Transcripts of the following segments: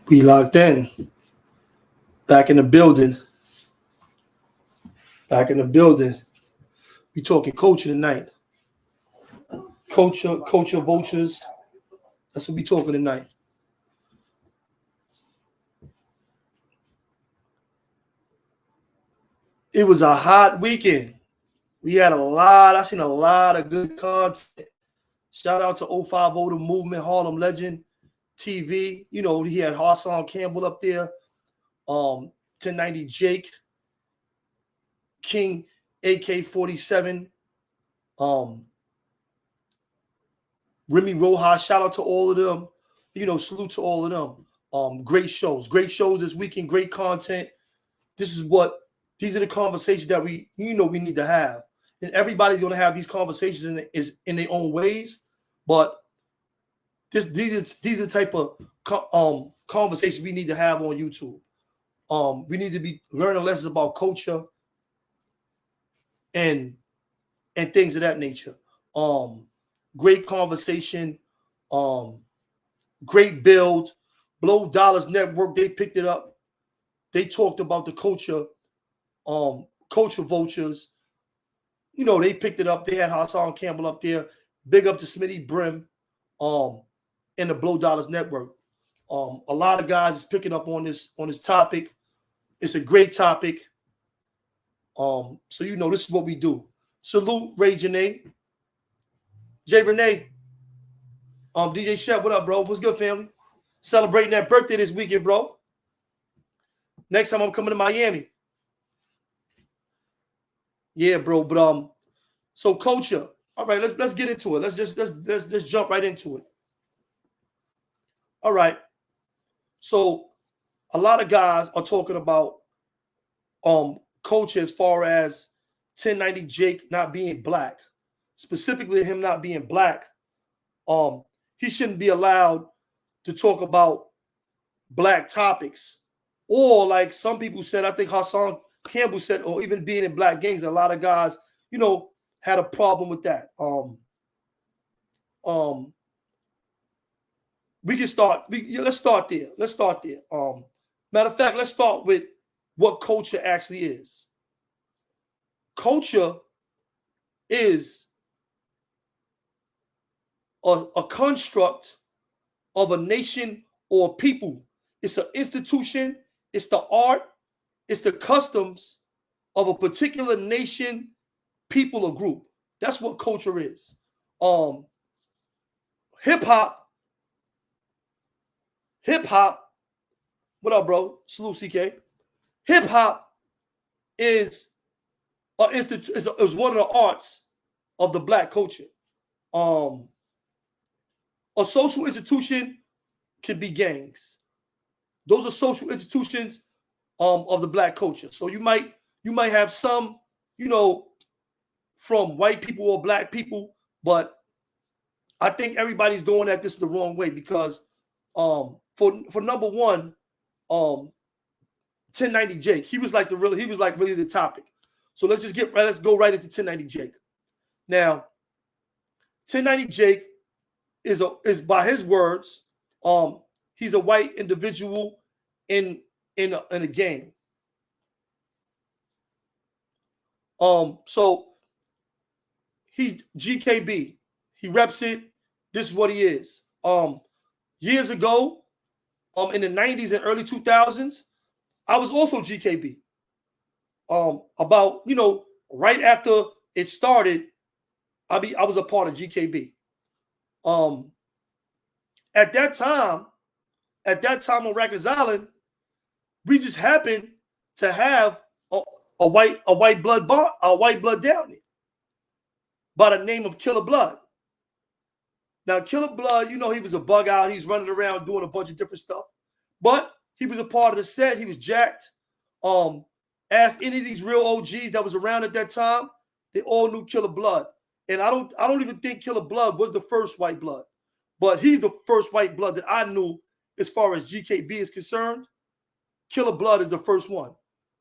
We locked in. Back in the building. Back in the building. We talking culture tonight. Culture, vultures. That's what we talking tonight. It was a hot weekend. We had I seen a lot of good content. Shout out to 050 The Movement, Harlem Legend TV. You know, he had Hassan Campbell up there. 1090 Jake, King, AK 47, Remy Roja. Shout out to all of them. You know, salute to all of them. Great shows this weekend. Great content. These are the conversations that we need to have, and everybody's going to have these conversations in their own ways. But these are the type of conversations we need to have on YouTube. We need to be learning lessons about culture and things of that nature. Great conversation, great build. Blow Dollars Network, they picked it up. They talked about the culture, culture vultures. You know, they picked it up. They had Hassan Campbell up there. Big up to Smitty Brim, and the Blow Dollars Network. A lot of guys is picking up on this topic. It's a great topic. So you know, this is what we do. Salute Ray Janae. Jay Renee. DJ Shep, what up, bro? What's good, family? Celebrating that birthday this weekend, bro. Next time I'm coming to Miami. Yeah, bro. But so culture. All right, let's get into it. Let's just jump right into it. All right. So a lot of guys are talking about culture as far as 1090 Jake not being black. Specifically him not being black. He shouldn't be allowed to talk about black topics. Or like some people said, I think Hassan Campbell said, or even being in black gangs, a lot of guys, you know, had a problem with that. We can start. Let's start there. Matter of fact, let's start with what culture actually is. Culture is a construct of a nation or people. It's an institution. It's the art. It's the customs of a particular nation, people, or group. That's what culture is. Hip hop. What up, bro? Salute, CK. Hip hop is one of the arts of the black culture. A social institution could be gangs. Those are social institutions of the black culture. So you might have some, you know, from white people or black people, but I think everybody's going at this the wrong way because for number one, 1090 Jake, he was like really the topic. So let's go right into 1090 Jake. Now, 1090 Jake is by his words, he's a white individual in a gang. So he GKB, he reps it. This is what he is. Years ago, in the 90s and early 2000s, I was also GKB. About, you know, right after it started, I was a part of GKB. At that time on Rikers Island, we just happened to have a white blood down there by the name of Killer Blood. Now, Killer Blood, you know, he was a bug out. He's running around doing a bunch of different stuff. But he was a part of the set. He was jacked. Ask any of these real OGs that was around at that time, they all knew Killer Blood. And I don't even think Killer Blood was the first white blood. But he's the first white blood that I knew as far as GKB is concerned. Killer Blood is the first one.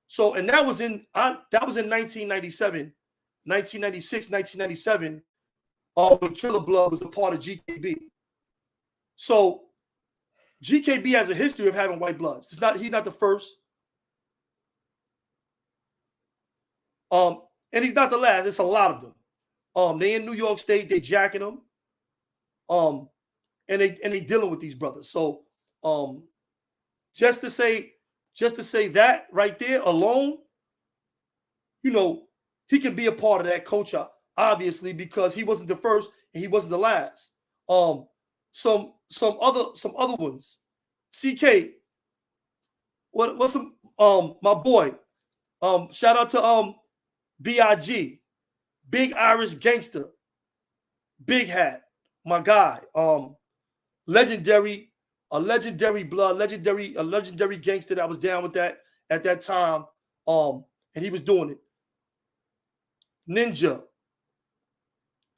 So, and that was in 1997, 1996, 1997. when Killer Blood was a part of GKB. So GKB has a history of having white bloods. He's not the first. And he's not the last. It's a lot of them. They in New York State, they jacking them. And they dealing with these brothers. So just to say that right there alone, you know, he can be a part of that culture, obviously, because he wasn't the first and he wasn't the last. Some other ones. CK, what's some my boy? Shout out to BIG, Big Irish Gangster, Big Hat, my guy. Legendary blood, a legendary gangster that was down with that at that time. And he was doing it. Ninja.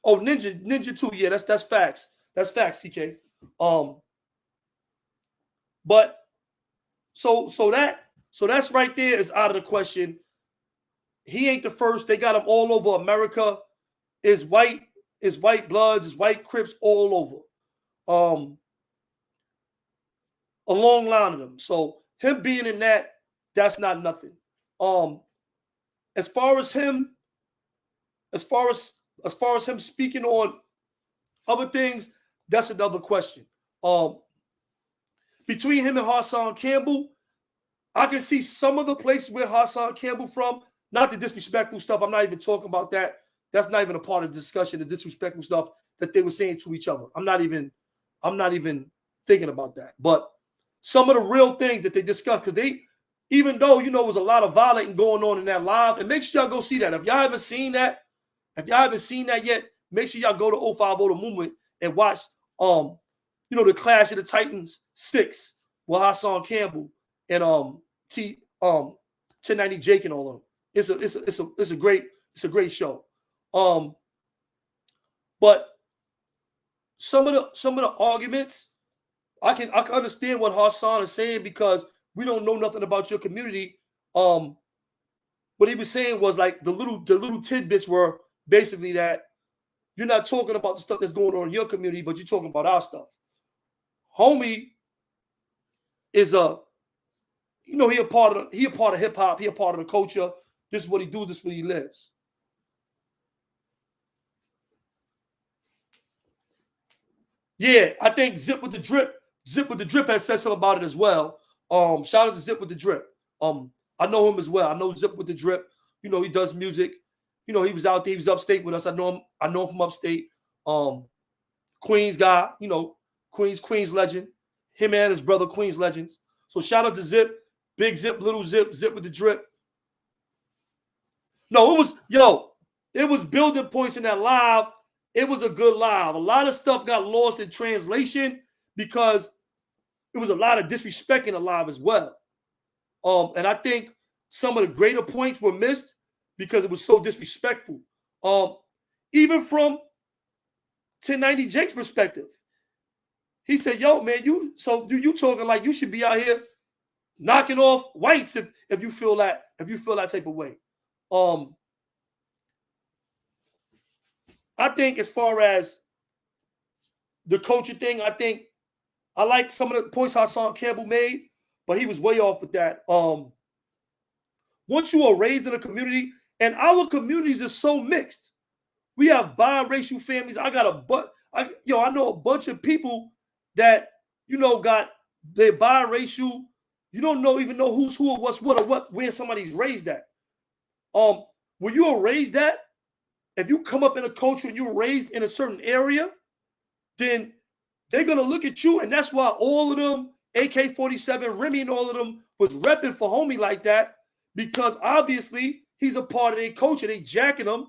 Oh, Ninja too. Yeah, that's facts. That's facts, CK. But so that's right there is out of the question. He ain't the first. They got him all over America. Is white bloods, is white Crips all over. A long line of them. So him being in that's not nothing. As far as him speaking on other things, that's another question. Between him and Hassan Campbell, I can see some of the places where Hassan Campbell from, not the disrespectful stuff. I'm not even talking about that. That's not even a part of the discussion, the disrespectful stuff that they were saying to each other. I'm not even thinking about that. But some of the real things that they discussed, because even though, you know, there was a lot of violating going on in that live, and make sure y'all go see that. If y'all haven't seen that yet, make sure y'all go to 050 The Movement and watch, you know, the Clash of the Titans 6 with Hassan Campbell and 1090 Jake and all of them. It's a great show. But some of the arguments, I can understand what Hassan is saying, because we don't know nothing about your community. What he was saying was like the little tidbits were basically that you're not talking about the stuff that's going on in your community, but you're talking about our stuff. Homie is he a part of hip hop, he a part of the culture. This is what he do, this is where he lives. Yeah, I think Zip with the Drip has said something about it as well. Shout out to Zip with the Drip. I know him as well. I know Zip with the Drip. You know, he does music. You know, he was out there, he was upstate with us. I know him from upstate. Queens guy, you know, Queens legend. Him and his brother, Queens legends. So shout out to Zip, Big Zip, Little Zip, Zip with the Drip. No, it was building points in that live. It was a good live. A lot of stuff got lost in translation because it was a lot of disrespect in the live as well. And I think some of the greater points were missed because it was so disrespectful. Even from 1090 Jake's perspective, he said, "Yo, man, you talking like you should be out here knocking off whites if you feel that type of way." I think as far as the culture thing, I like some of the points Hassan Campbell made, but he was way off with that. Once you are raised in a community, and our communities are so mixed, we have biracial families. I know a bunch of people that, you know, got their biracial. You don't even know who's who or what's what or where somebody's raised at. When you are raised at, if you come up in a culture and you're raised in a certain area, then they're going to look at you. And that's why all of them, AK 47, Remy and all of them was repping for homie like that, because obviously he's a part of their culture. They jacking him.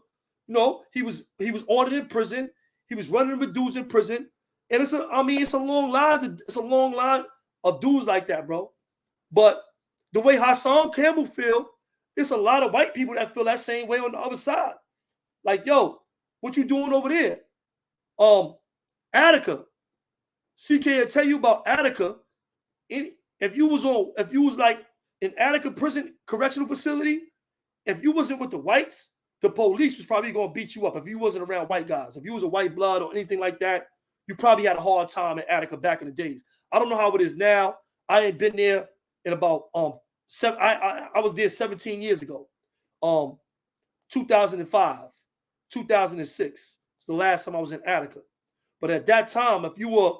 You know, he was ordered in prison. He was running with dudes in prison. And it's a long line of dudes like that, bro. But the way Hassan Campbell feel, it's a lot of white people that feel that same way on the other side. Like, yo, what you doing over there? Attica. CK will tell you about Attica. If you was like in Attica prison correctional facility, if you wasn't with the whites, the police was probably going to beat you up if you wasn't around white guys. If you was a white blood or anything like that, you probably had a hard time in Attica back in the days. I don't know how it is now. I ain't been there in about I was there 17 years ago. 2005, 2006. It's the last time I was in Attica. But at that time, if you were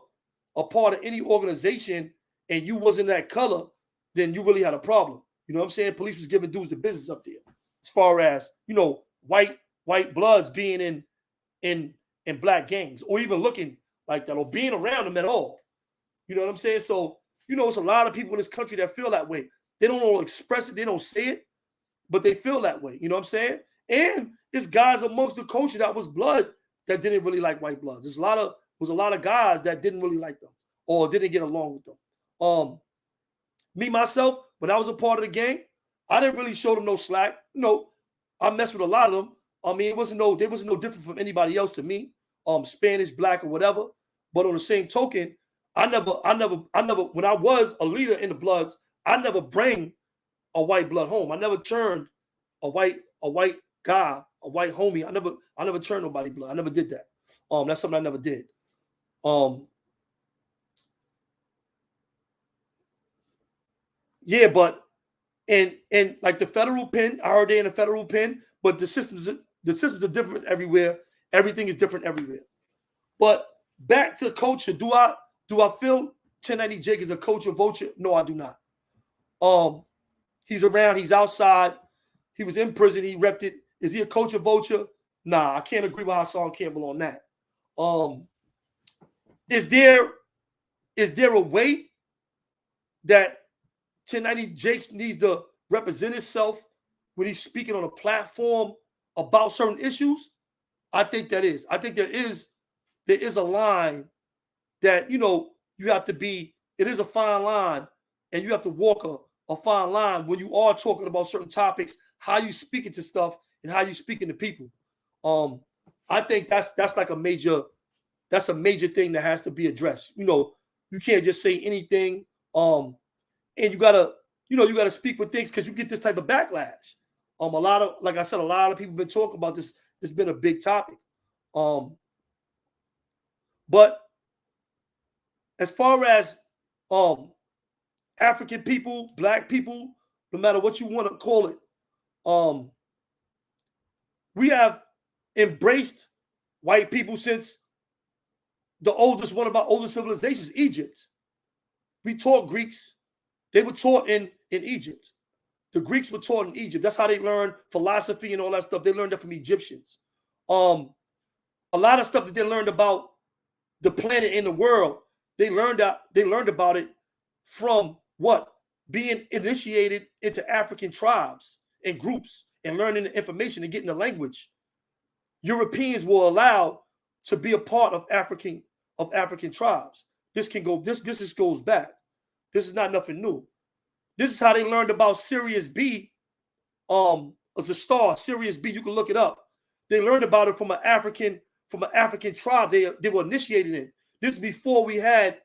a part of any organization and you wasn't that color, then you really had a problem. You know what I'm saying? Police was giving dudes the business up there. As far as, white bloods being in black gangs or even looking like that or being around them at all. You know what I'm saying? So, it's a lot of people in this country that feel that way. They don't all express it. They don't say it, but they feel that way. You know what I'm saying? And there's guys amongst the culture that was blood that didn't really like white bloods. There's a lot of guys that didn't really like them or didn't get along with them. Me, myself, when I was a part of the gang, I didn't really show them no slack. I messed with a lot of them. I mean, they wasn't no different from anybody else to me, Spanish, black, or whatever. But on the same token, I never, when I was a leader in the Bloods, I never bring a white blood home. I never turned a white guy, a white homie. I never turned nobody blood. I never did that. That's something I never did. Yeah, but and like the federal pen, I heard they in the federal pen, but the systems are different everywhere. Everything is different everywhere. But back to culture, do I feel 1090 Jake is a culture vulture? No, I do not. He's around, he's outside, he was in prison, he repped it. Is he a culture vulture? Nah, I can't agree with Hassan Campbell on that. Is there a way that 1090 Jakes needs to represent himself when he's speaking on a platform about certain issues? I think there is a line that you have to be. It is a fine line, and you have to walk a fine line when you are talking about certain topics, how you speaking to stuff and how you speaking to people. I think that's like a major thing that has to be addressed. You can't just say anything. And you gotta speak with things because you get this type of backlash. Like I said, a lot of people have been talking about this. It's been a big topic. But as far as African people, black people, no matter what you want to call it, we have embraced white people since one of our oldest civilizations, Egypt. We taught Greeks. They were taught in Egypt. The Greeks were taught in Egypt. That's how they learned philosophy and all that stuff. They learned that from Egyptians. A lot of stuff that they learned about the planet and the world, they learned about it from what? Being initiated into African tribes and groups and learning the information and getting the language. Europeans were allowed to be a part of African tribes. This just goes back. This is not nothing new. This is how they learned about Sirius B as a star. Sirius B, you can look it up. They learned about it from an African tribe. They were initiated in. This is before we had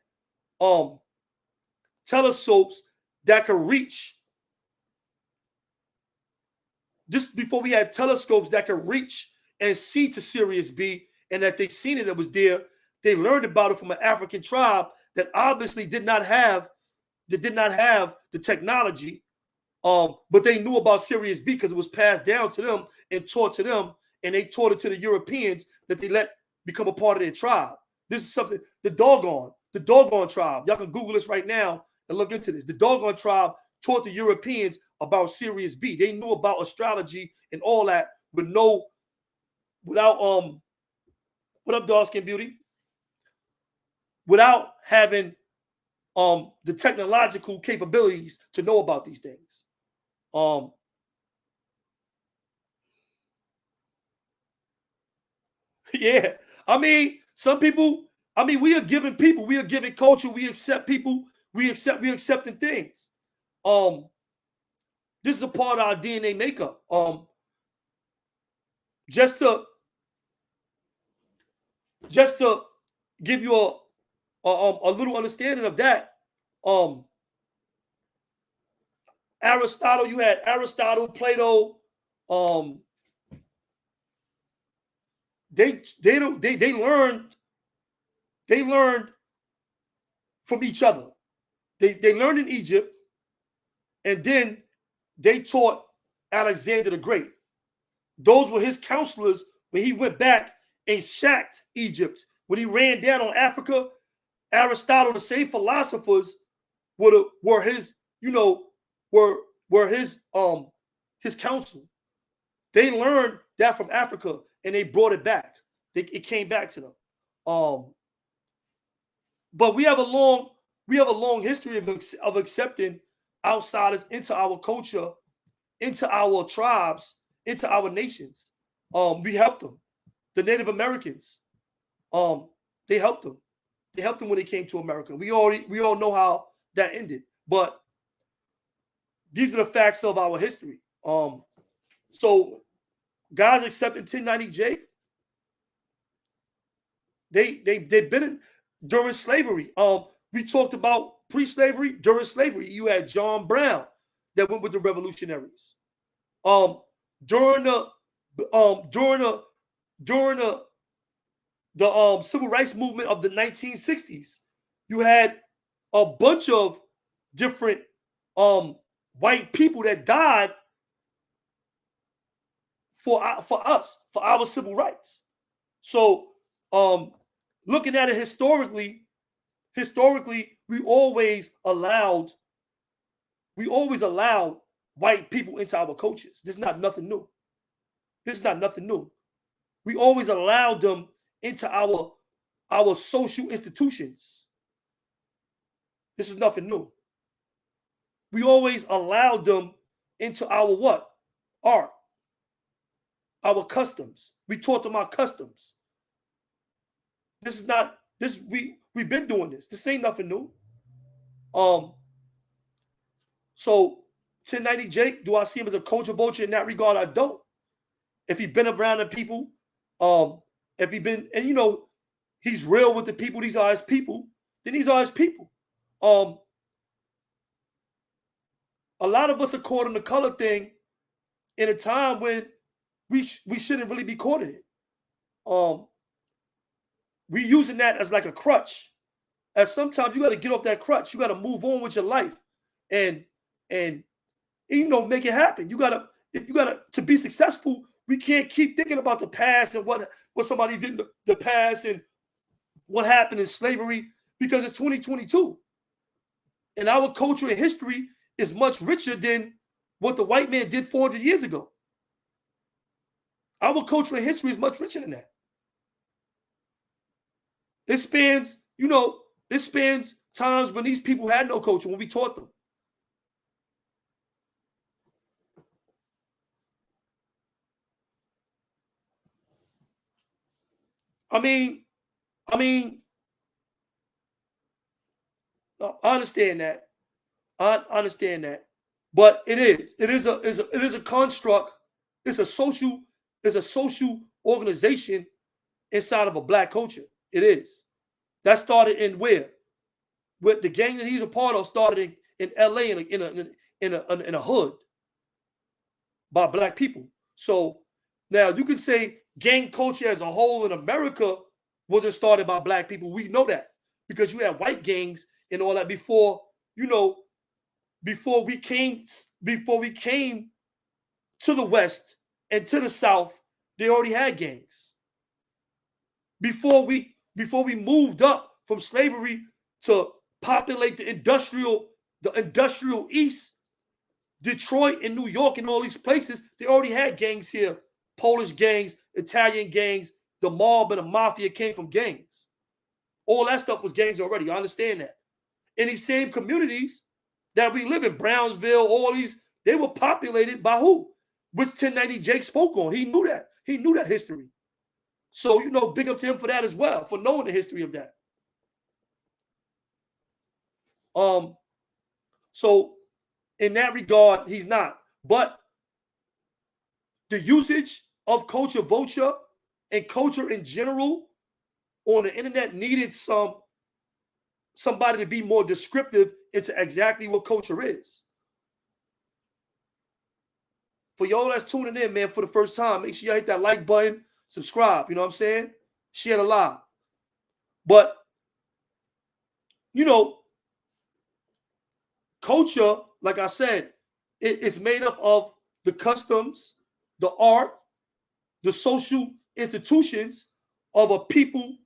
telescopes that could reach. This is before we had telescopes that could reach and see to Sirius B, and that they seen it was there. They learned about it from an African tribe that obviously did not have the technology, but they knew about Sirius B because it was passed down to them and taught to them, and they taught it to the Europeans that they let become a part of their tribe. This is something, the doggone tribe. Y'all can Google this right now and look into this. The doggone tribe taught the Europeans about Sirius B. They knew about astrology and all that without what up, Dark Skin Beauty? Without having the technological capabilities to know about these things. Yeah. I mean, some people, we are giving people, we are giving culture, we accept people, we're accepting things. This is a part of our DNA makeup. Just to give you a little understanding of that. Aristotle, you had Aristotle, Plato, They learned from each other. They learned in Egypt, and then they taught Alexander the Great. Those were his counselors when he went back and sacked Egypt. When he ran down on Africa, Aristotle, the same philosophers were his, were his counsel. They learned that from Africa and they brought it back. It came back to them. But we have a long history of accepting outsiders into our culture, into our tribes, into our nations. We helped them. The Native Americans, they helped them. They helped them when they came to America. We all know how that ended. But these are the facts of our history. So guys accepting 1090 Jake, they've been in during slavery. We talked about pre-slavery. During slavery, you had John Brown that went with the revolutionaries. During the civil rights movement of the 1960s, you had a bunch of different white people that died for us, for our civil rights. So looking at it historically, we always allowed white people into our cultures. This is not nothing new. We always allowed them into our social institutions. This is nothing new. We always allowed them into our what? Art. Our customs. We taught them our customs. We've been doing this. This ain't nothing new. So 1090 Jake, do I see him as a culture vulture in that regard? I don't. If he's been around the people, if he been, and he's real with the people, these are his people, then these are his people. A lot of us are caught in the color thing in a time when we shouldn't really be caught in it. We're using that as like a crutch. As sometimes you got to get off that crutch. You got to move on with your life and make it happen. You gotta to be successful. We can't keep thinking about the past and what somebody did in the past and what happened in slavery, because it's 2022. And our culture and history is much richer than what the white man did 400 years ago. Our culture and history is much richer than that. It spans times when these people had no culture, when we taught them. I understand that. I understand that. But it is a construct. It's a social organization inside of a black culture. It is. That started in where? With the gang that he's a part of started in LA in a hood by black people. So now you can say gang culture as a whole in America wasn't started by black people. We know that because you had white gangs and all that before we came to the West and to the South. They already had gangs. Before we moved up from slavery to populate the industrial East, Detroit and New York and all these places, they already had gangs here. Polish gangs, Italian gangs, the mob and the mafia came from gangs. All that stuff was gangs already. I understand that. In these same communities that we live in, Brownsville, all these, they were populated by who? Which 1090 Jake spoke on. He knew that. He knew that history. So, big up to him for that as well, for knowing the history of that. So in that regard, he's not. But the usage of culture vulture and culture in general on the internet needed somebody to be more descriptive into exactly what culture is. For y'all that's tuning in, man, for the first time, make sure y'all hit that like button. subscribe. You know what I'm saying? Share the live. But, you know, culture, like I said, it's made up of the customs, the art, the social institutions of a people,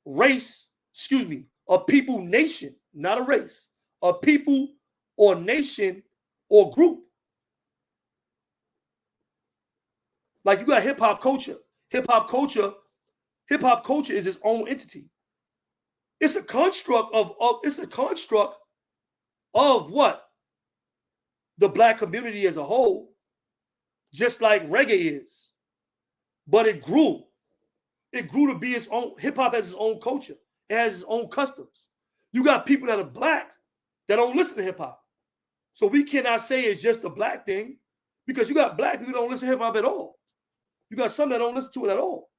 race, a people nation, not a race, a people or nation or group. Like you got hip hop culture. Hip hop culture is its own entity. It's a construct of what? The black community as a whole, just like reggae is. But it grew. It grew to be its own. Hip hop has its own culture. It has its own customs. You got people that are black that don't listen to hip hop. So we cannot say it's just a black thing, because you got black people who don't listen to hip hop at all. You got some that don't listen to it at all.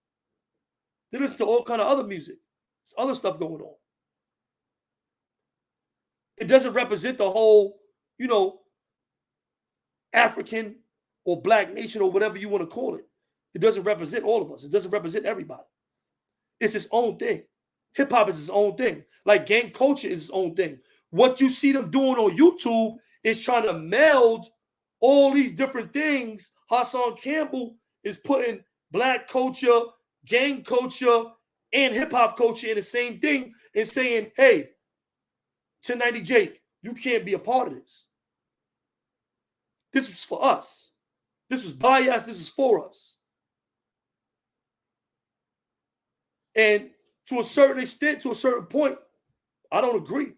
They listen to all kind of other music. There's other stuff going on. It doesn't represent the whole, you know, African or black nation or whatever you want to call it. It doesn't represent all of us. It doesn't represent everybody. It's its own thing. Hip hop is its own thing. Like gang culture is its own thing. What you see them doing on YouTube is trying to meld all these different things. Hassan Campbell is putting black culture, gang culture, and hip hop culture in the same thing and saying, hey, 1090 Jake, you can't be a part of this. This was for us. This was by us. This is for us. And to a certain extent, to a certain point, I don't agree.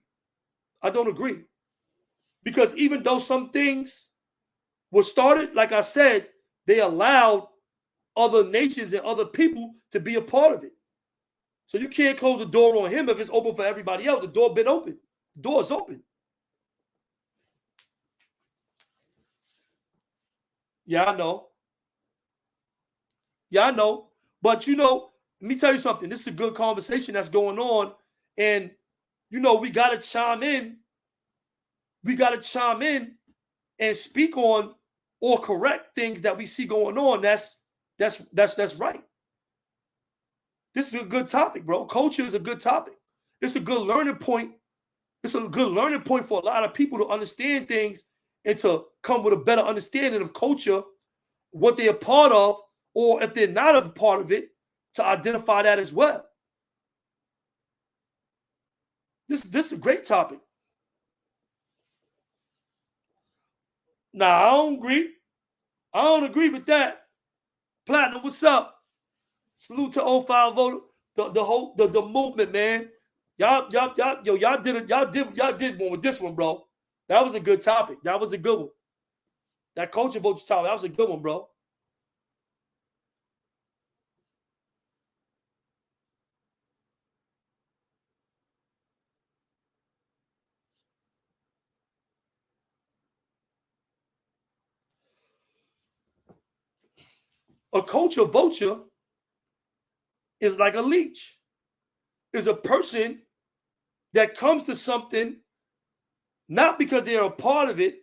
I don't agree. Because even though some things were started, like I said, they allowed other nations and other people to be a part of it. So you can't close the door on him if it's open for everybody else. The door been open. The door is open. Yeah, I know. Yeah, I know. But, you know, let me tell you something. This is a good conversation that's going on. And, you know, we got to chime in. We got to chime in and speak on or correct things that we see going on. That's right. This is a good topic, bro. Culture is a good topic. It's a good learning point. It's a good learning point for a lot of people to understand things and to come with a better understanding of culture, what they're a part of, or if they're not a part of it, to identify that as well. This is a great topic. Nah, I don't agree. I don't agree with that. Platinum, what's up? Salute to 05 voter, the movement, man. Y'all did one with this one, bro. That was a good topic. That was a good one. That culture vulture topic, that was a good one, bro. A culture vulture is like a leech. Is a person that comes to something not because they're a part of it,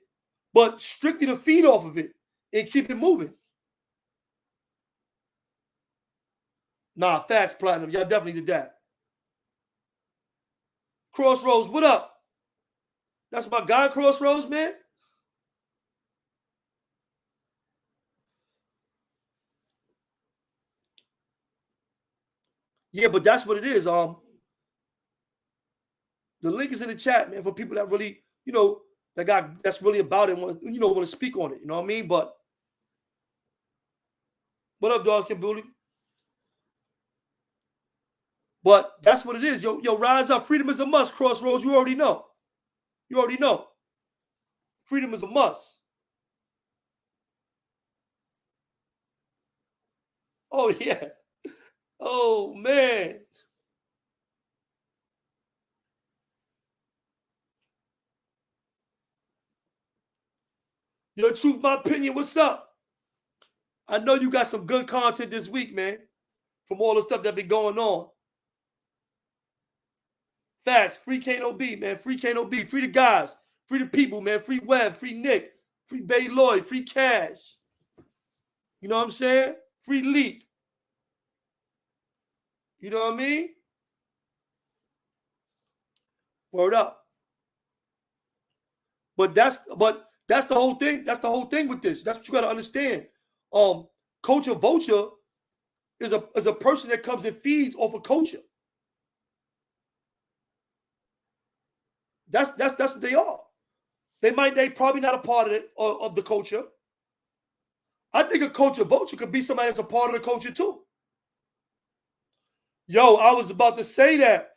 but strictly to feed off of it and keep it moving. Nah, facts, Platinum. Y'all definitely did that. Crossroads, what up? That's my guy, Crossroads, man. Yeah, but that's what it is. The link is in the chat, man, for people that really, you know, that's really about it, want to speak on it. You know what I mean? But what up, dogs, Kimberly? But that's what it is. Yo, rise up. Freedom is a must, Crossroads. You already know. You already know. Freedom is a must. Oh, yeah. Oh, man. Your truth, my opinion, what's up? I know you got some good content this week, man, from all the stuff that been going on. Facts. Free Kano B, man. Free Kano B. Free the guys. Free the people, man. Free Webb. Free Nick. Free Bay Lloyd. Free Cash. You know what I'm saying? Free Leak. You know what I mean? Word up. But that's the whole thing. That's the whole thing with this. That's what you got to understand. Culture Vulture is a person that comes and feeds off of culture. That's what they are. They probably not a part of it of the culture. I think a culture vulture could be somebody that's a part of the culture too. Yo, I was about to say that.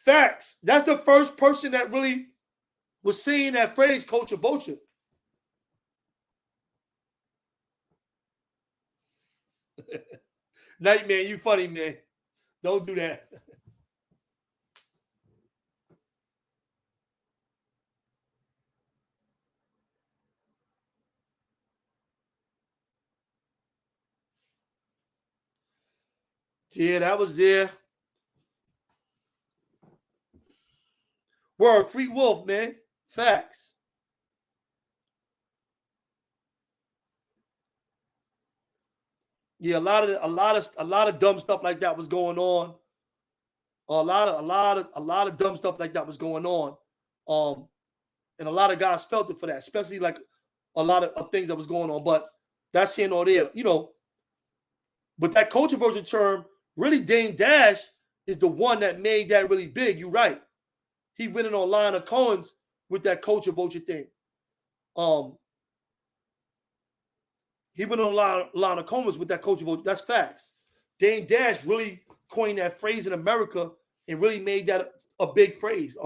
Facts. That's the first person that really was saying that phrase, culture vulture. Nightman, you funny, man. Don't do that. Yeah, that was there. Word, free wolf, man. Facts. Yeah, a lot of dumb stuff like that was going on. A lot of dumb stuff like that was going on. And a lot of guys felt it for that, especially like a lot of things that was going on. But that's here nor there, you know. But that controversial term, really, Dame Dash is the one that made that really big. You're right. He went in on line of Cohen's with that culture vulture thing. He went on line of Cohen's with that culture vulture. That's facts. Dame Dash really coined that phrase in America and really made that a big phrase.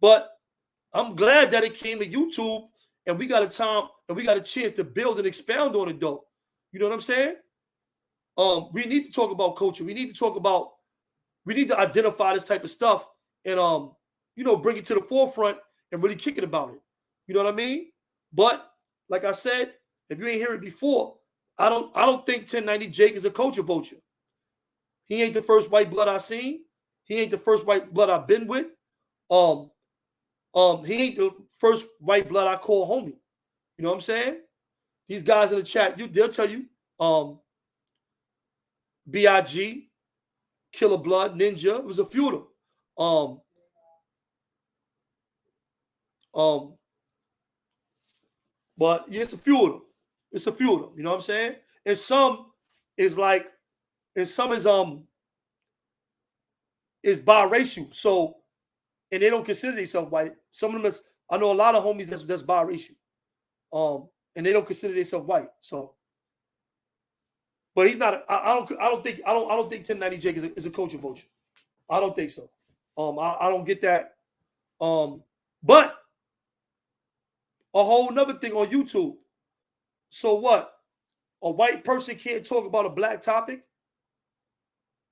But I'm glad that it came to YouTube and we got a time and we got a chance to build and expound on it, though. You know what I'm saying? We need to talk about culture. We need to identify this type of stuff and bring it to the forefront and really kick it about it. You know what I mean? But like I said, if you ain't hear it before, I don't think 1090 Jake is a culture vulture. He ain't the first white blood I seen. He ain't the first white blood I've been with. He ain't the first white blood I call homie. You know what I'm saying? These guys in the chat, they'll tell you, B.I.G., Killer Blood, Ninja. It was a few of them. But yeah, it's a few of them. It's a few of them. You know what I'm saying? And some is biracial. So, and they don't consider themselves white. Some of them I know a lot of homies that's biracial. And they don't consider themselves white. So, but he's not. I don't think 1090 Jake is a culture vulture. I don't think so. I don't get that. But a whole nother thing on YouTube. So what? A white person can't talk about a black topic,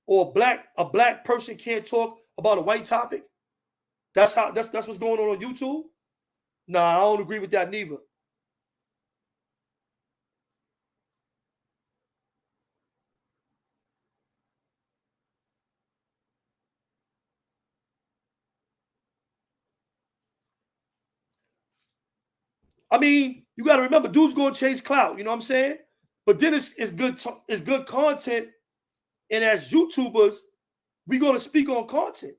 or a black person can't talk about a white topic. That's what's going on YouTube. Nah, I don't agree with that neither. I mean, you got to remember, dudes going to chase clout. You know what I'm saying? But then it's good content, and as YouTubers, we're going to speak on content.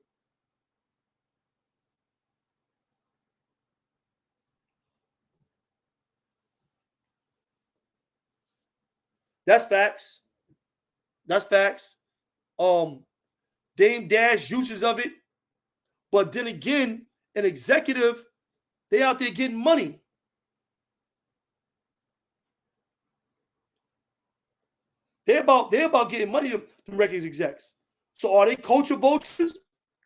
That's facts. That's facts. Dame Dash uses of it, but then again, an executive, they out there getting money. They're about getting money to records execs. So are they culture vultures,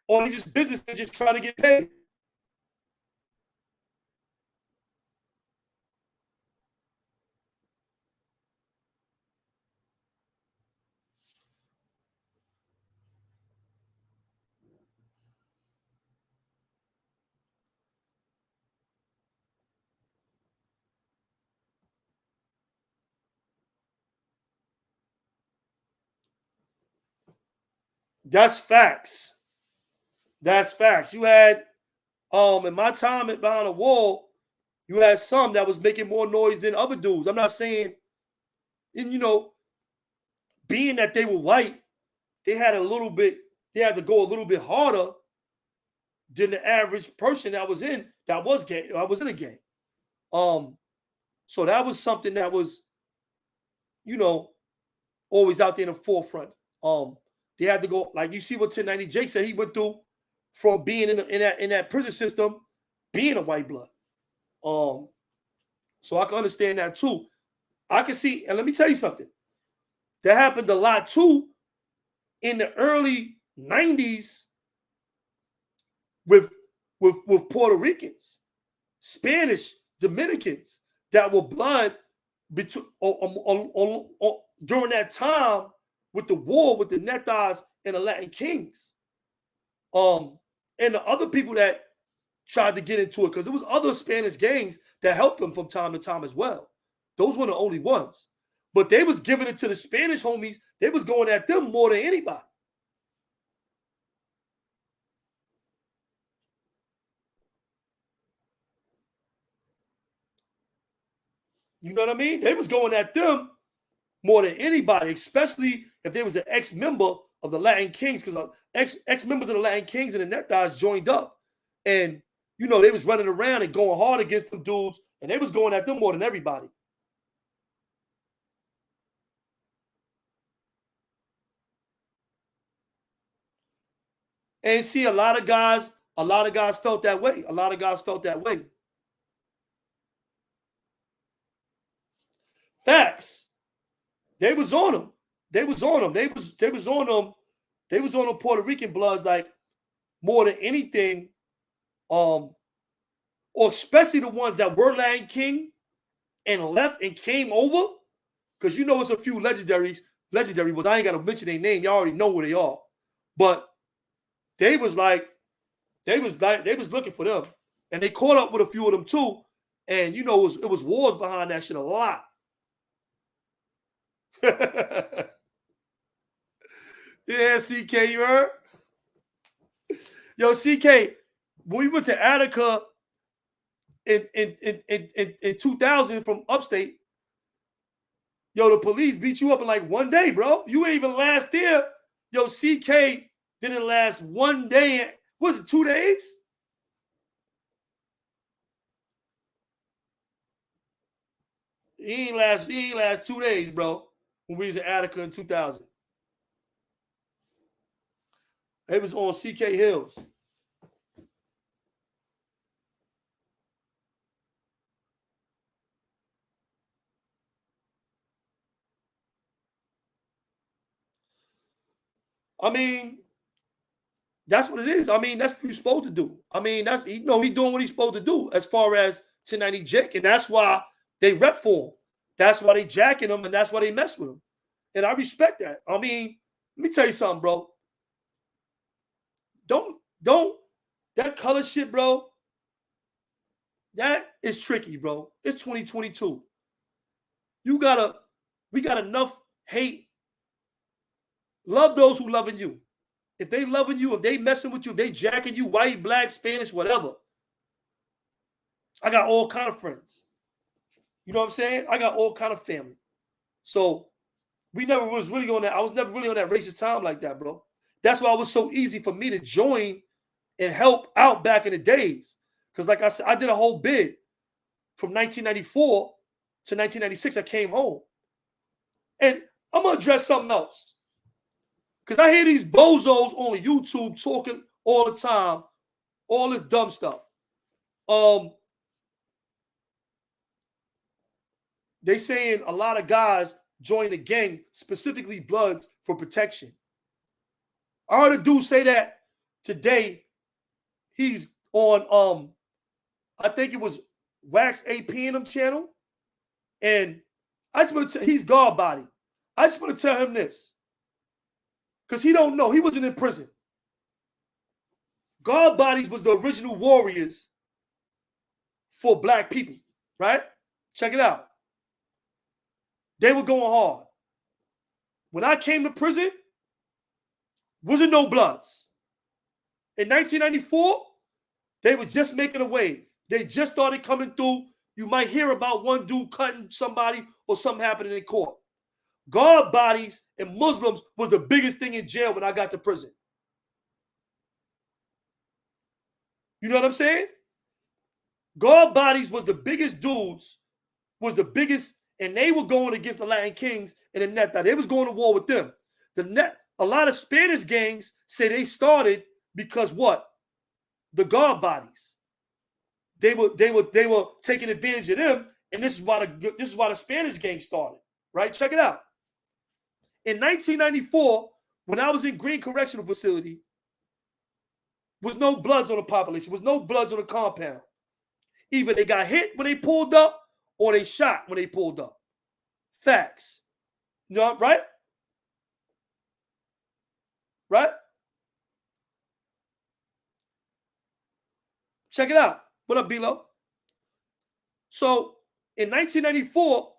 or are they just business and just trying to get paid? That's facts. That's facts. You had in my time behind the wall, you had some that was making more noise than other dudes. I'm not saying, and being that they were white, they had to go a little bit harder than the average person that was in a gang. So that was something that was, always out there in the forefront. They had to go, like you see what 1090 Jake said he went through from being in that prison system, being a white blood. So I can understand that too. I can see, and let me tell you something. That happened a lot too in the early 90s with Puerto Ricans, Spanish, Dominicans that were blood between during that time with the war with the Netas and the Latin Kings. And the other people that tried to get into it, because there was other Spanish gangs that helped them from time to time as well. Those weren't the only ones. But they was giving it to the Spanish homies. They was going at them more than anybody. You know what I mean? They was going at them more than anybody, especially if there was an ex-member of the Latin Kings, because ex-members of the Latin Kings and the Netas joined up. And, they was running around and going hard against them dudes, and they was going at them more than everybody. And see, a lot of guys felt that way. A lot of guys felt that way. Facts. They was on them. They was on them. They was on them. They was on them Puerto Rican bloods like more than anything. Or especially the ones that were Latin King and left and came over. Because it's a few legendary ones. I ain't gotta mention their name. Y'all already know who they are. But they was looking for them. And they caught up with a few of them too. And it was wars behind that shit a lot. Yeah, CK, you heard? Yo, CK, when we went to Attica in 2000 from upstate, the police beat you up in like one day, bro. You ain't even last there. Yo, CK didn't last one day. Was it 2 days? He ain't last 2 days, bro. When we was in Attica in 2000. It was on CK Hills. I mean, that's what it is. I mean, that's what you're supposed to do. I mean, that's he's doing what he's supposed to do as far as 1090 Jake, and that's why they rep for him. That's why they jacking him, and that's why they mess with him. And I respect that. I mean, let me tell you something, bro. Don't that color shit, bro. That is tricky, bro. It's 2022. We got enough hate. Love those who loving you. If they loving you, if they messing with you, if they jacking you, white, black, Spanish, whatever. I got all kind of friends. You know what I'm saying? I got all kind of family. So I was never really on that racist time like that, bro. That's why it was so easy for me to join and help out back in the days. Because like I said, I did a whole bid from 1994 to 1996. I came home. And I'm going to address something else. Because I hear these bozos on YouTube talking all the time, all this dumb stuff. They saying a lot of guys join the gang, specifically Bloods, for protection. I heard a dude say that today. He's on I think it was Wax AP in them channel. And I just want to he's guard body. I just want to tell him this. Because he don't know. He wasn't in prison. Guard bodies was the original warriors for black people, right? Check it out. They were going hard. When I came to prison, wasn't no Bloods. In 1994, they were just making a wave. They just started coming through. You might hear about one dude cutting somebody or something happening in court. guard bodies and Muslims was the biggest thing in jail when I got to prison. You know what I'm saying? Guard bodies was the biggest dudes, was the biggest, and they were going against the Latin Kings and the Neta. They was going to war with them. A lot of Spanish gangs say they started because what? The guard bodies. They were taking advantage of them, and this is why the Spanish gang started. Right? Check it out. In 1994, when I was in Green Correctional Facility, was no bloods on the population, was no bloods on the compound. Either they got hit when they pulled up or they shot when they pulled up. Facts. You know, right? Right? Check it out. What up, B-Lo? So, in 1994,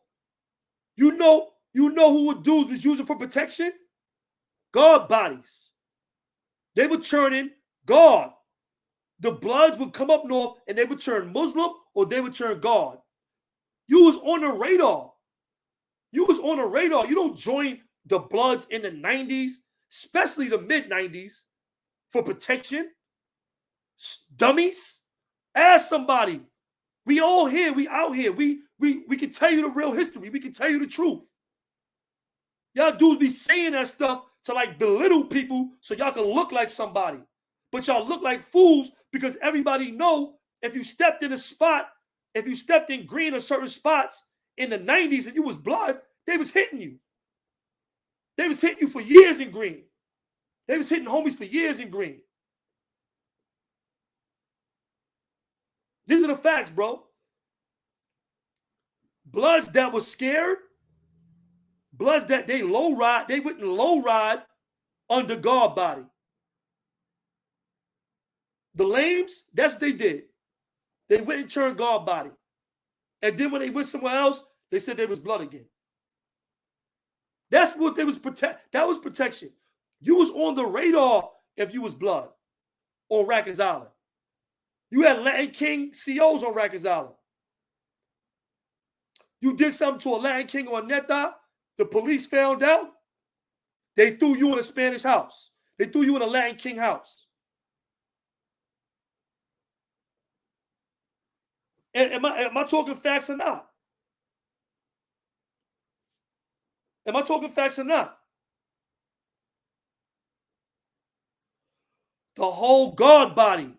you know who what dudes was using for protection? Guard bodies. They would turn in guard. The Bloods would come up north and they would turn Muslim or they would turn guard. You was on the radar. You was on the radar. You don't join the Bloods in the 90s, especially the mid-90s, for protection. Dummies. Ask somebody. We all here. We out here. We can tell you the real history. We can tell you the truth. Y'all dudes be saying that stuff to like belittle people so y'all can look like somebody. But y'all look like fools because everybody know if you stepped in a spot, if you stepped in green or certain spots in the 90s and you was blood, they was hitting you. They was hitting you for years in green. They was hitting homies for years in green. These are the facts, bro. Bloods that was scared, bloods that they wouldn't low ride under guard body. The lames, that's what they did. They went and turned guard body. And then when they went somewhere else, they said they was blood again. That's what they was that was protection. You was on the radar if you was blood on Rikers Island. You had Latin King COs on Rikers Island. You did something to a Latin King or a Neta, the police found out, they threw you in a Spanish house. They threw you in a Latin King house. And am I talking facts or not? Am I talking facts or not? The whole guard body,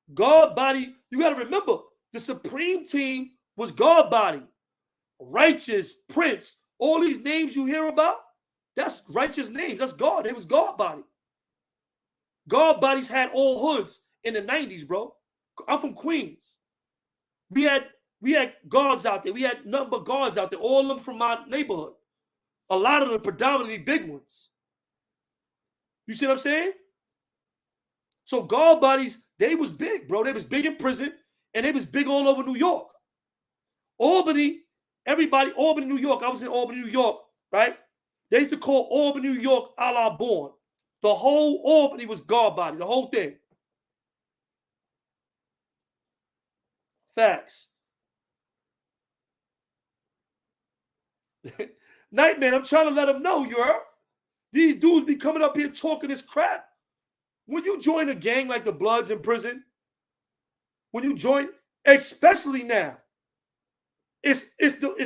you got to remember, the Supreme Team was guard body. Righteous, Prince, all these names you hear about, that's righteous names. That's God. It was guard body. Guard bodies had all hoods in the 90s, bro. I'm from Queens. We had guards out there. We had nothing but guards out there, all of them from my neighborhood. A lot of them predominantly big ones. You see what I'm saying? So guard bodies, they was big, bro. They was big in prison, and they was big all over New York. Albany, Albany, New York. I was in Albany, New York, right? They used to call Albany, New York, a la Born. The whole Albany was guard body, the whole thing. Facts. Nightman, I'm trying to let them know, you heard? These dudes be coming up here talking this crap. When you join a gang like the Bloods in prison, when you join, especially now, it's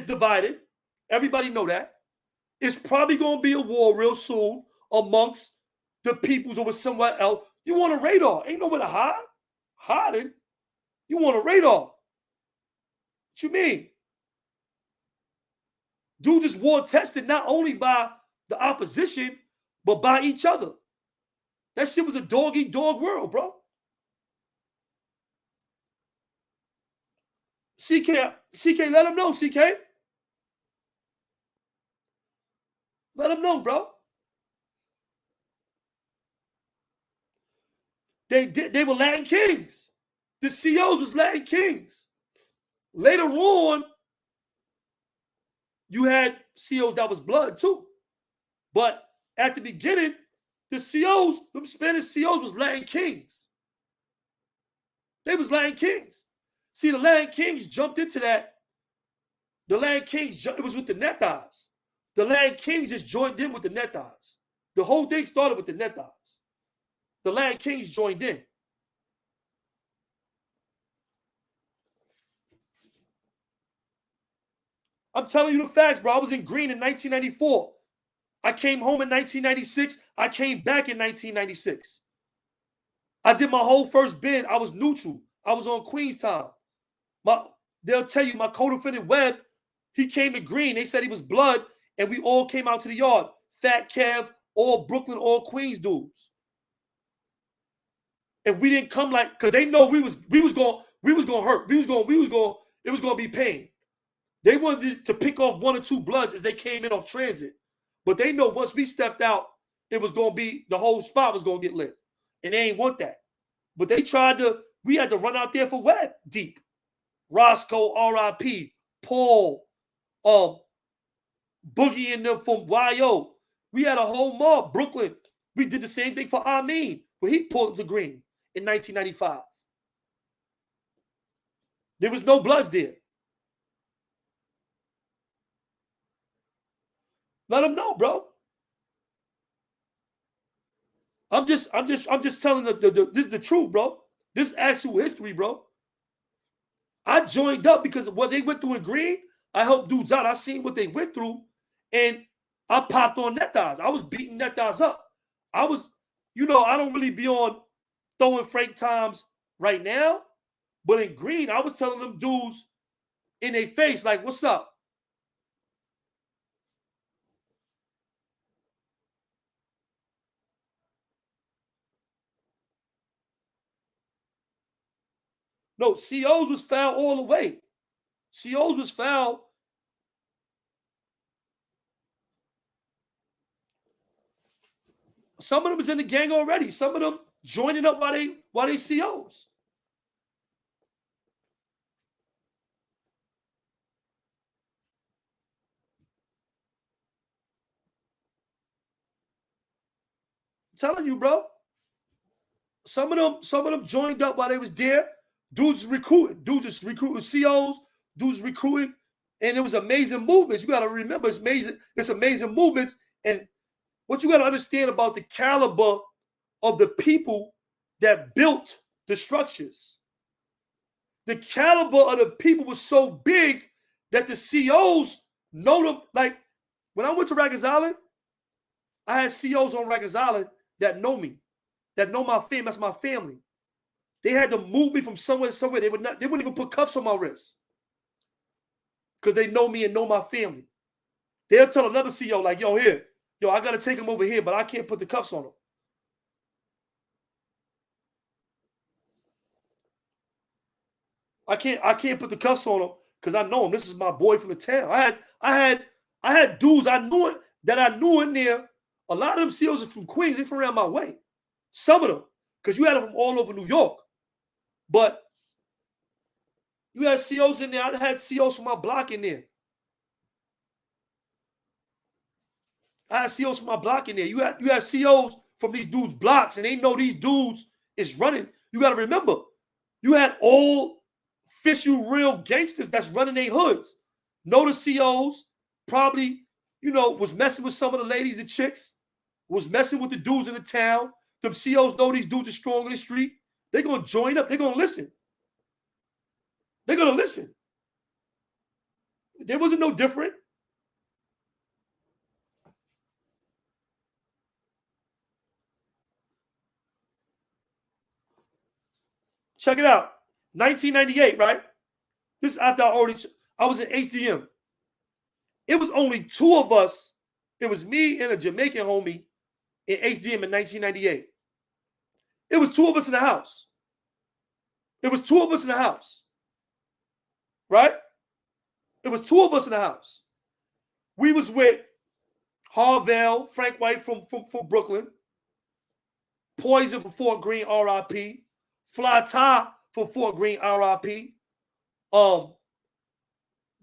divided. Everybody know that. It's probably going to be a war real soon amongst the peoples over somewhere else. You want a radar. Ain't nowhere to hide. Hiding. You want a radar. What you mean? Dude just war tested not only by the opposition, but by each other. That shit was a dog-eat-dog world, bro. CK, let them know, CK. Let them know, bro. They were Latin Kings. The COs was Latin Kings. Later on, you had COs that was blood too. But at the beginning, the COs, them Spanish COs was Latin Kings. They was Latin Kings. See, the Latin Kings jumped into that. The Latin Kings, it was with the Netas. The Land Kings just joined in with the Net Eyes. The whole thing started with the Net Eyes. The Land Kings joined in. I'm telling you the facts, bro. I was in Green in 1994. I came home in 1996. I came back in 1996. I did my whole first bid. I was neutral. I was on Queens time. They'll tell you my co-defendant Webb, he came to Green. They said he was blood, and we all came out to the yard. Fat Kev, all Brooklyn, all Queens dudes. And we didn't come like, because they know we was gonna hurt. It was gonna be pain. They wanted to pick off 1 or 2 bloods as they came in off transit. But they know once we stepped out, it was gonna be, the whole spot was gonna get lit. And they ain't want that. But they tried to, we had to run out there for Webb deep. Roscoe, R.I.P., Paul, Boogie and them from YO. We had a whole mob. Brooklyn. We did the same thing for Amin when he pulled up the Green in 1995. There was no bloods there. Let them know, bro. I'm just telling this is the truth, bro. This is actual history, bro. I joined up because of what they went through in Green. I helped dudes out. I seen what they went through, and I popped on Net Eyes. I was beating Net Eyes up. I was, I don't really be on throwing Frank times right now, but in Green, I was telling them dudes in their face, like, what's up? No, COs was foul all the way. COs was foul. Some of them was in the gang already. Some of them joining up while they COs. I'm telling you, bro. Some of them joined up while they was there. Dudes recruiting. Dudes just recruiting COs. Dudes recruiting. And it was amazing movements. You got to remember, it's amazing movements. And what you got to understand about the caliber of the people that built the structures. The caliber of the people was so big that the COs know them. Like, when I went to Rikers Island, I had COs on Rikers Island that know me, that know my family. That's my family. They had to move me from somewhere to somewhere. They wouldn't even put cuffs on my wrist because they know me and know my family. They'll tell another CO, like, yo, I got to take him over here, but I can't put the cuffs on him. I can't put the cuffs on him because I know him. This is my boy from the town. I had dudes I knew in there. A lot of them COs are from Queens. They're from around my way. Some of them, because you had them from all over New York. But you had COs in there. I had COs from my block in there. I had COs from my block in there. You had COs from these dudes' blocks, and they know these dudes is running. You got to remember, you had all official real gangsters that's running their hoods. Know the COs, probably, was messing with some of the ladies and chicks, was messing with the dudes in the town. Them COs know these dudes are strong in the street. They're going to join up. They're going to listen. They're going to listen. There wasn't no different. Check it out. 1998, right? This is after I was in HDM. It was only 2 of us. It was me and a Jamaican homie in HDM in 1998. It was 2 of us in the house. It was 2 of us in the house. Right? It was 2 of us in the house. We was with Harvell, Frank White from Brooklyn, Poison from Fort Greene, R.I.P., Fly Ty from Fort Greene, R.I.P.,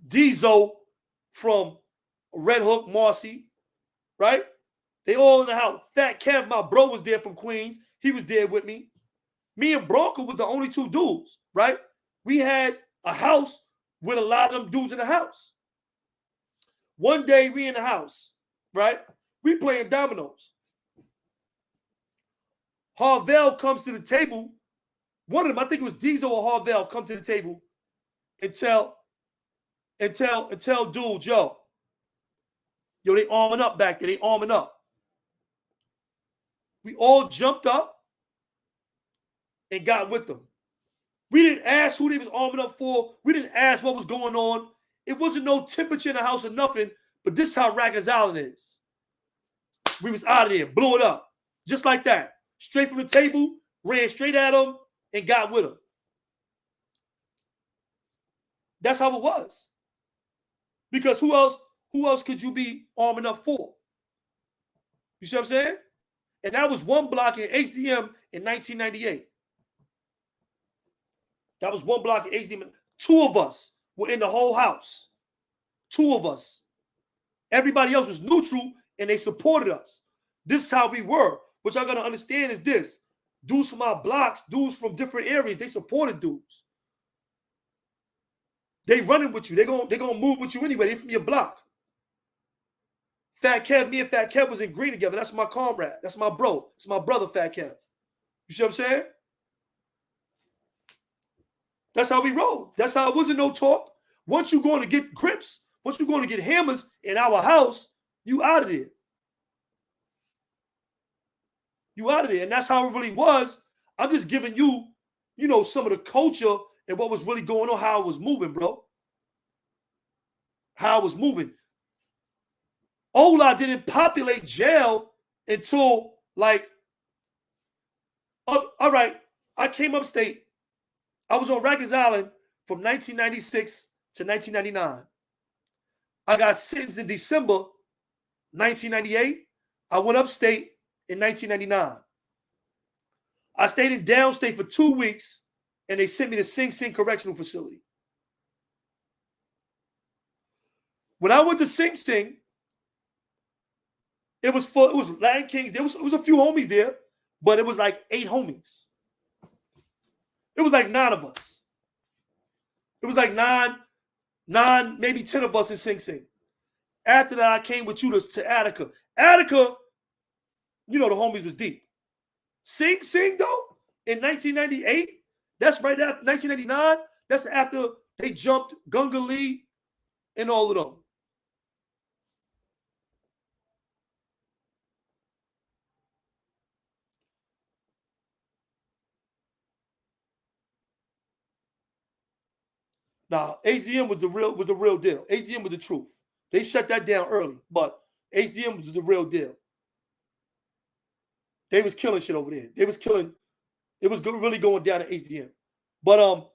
Diesel from Red Hook, Marcy, right? They all in the house. Fat Kev, my bro, was there from Queens. He was there with me. Me and Bronco was the only 2 dudes, right? We had a house with a lot of them dudes in the house. One day we in the house, right? We playing dominoes. Harvell comes to the table. One of them, I think it was Diesel or Harvell, come to the table and tell dudes, yo, they arming up back there. They arming up. We all jumped up and got with them. We didn't ask who they was arming up for. We didn't ask what was going on. It wasn't no temperature in the house or nothing, but this is how Rikers Island is. We was out of there, blew it up. Just like that. Straight from the table, ran straight at them, and got with them. That's how it was. Because who else could you be arming up for? You see what I'm saying? And that was one block in HDM in 1998. That was one block in HDM. Two of us were in the whole house. Two of us. Everybody else was neutral, and they supported us. This is how we were. What y'all got to understand is this. Dudes from our blocks, dudes from different areas, they supported dudes. They running with you. They gonna move with you anyway. They from your block. Fat Kev, me and Fat Kev was in green together. That's my comrade. That's my bro. It's my brother, Fat Kev. You see what I'm saying? That's how we roll. That's how it wasn't no talk. Once you're going to get grips, once you're going to get hammers in our house, you out of there. You out of there. And that's how it really was. I'm just giving you, some of the culture and what was really going on, how it was moving, bro. How it was moving. Ola didn't populate jail until, all right, I came upstate. I was on Rikers Island from 1996 to 1999. I got sentenced in December 1998. I went upstate in 1999. I stayed in downstate for 2 weeks, and they sent me to Sing Sing Correctional Facility. When I went to Sing Sing, it was Latin Kings. It was a few homies there, but it was like 8 homies. It was like 9 of us. It was like nine, maybe 10 of us in Sing Sing. After that, I came with you to Attica. Attica, the homies was deep. Sing Sing, though, in 1998, that's right after 1999, that's after they jumped Gunga Lee and all of them. Now, HDM was the real deal. HDM was the truth. They shut that down early, but HDM was the real deal. They was killing shit over there. They was killing. It was really going down at HDM. But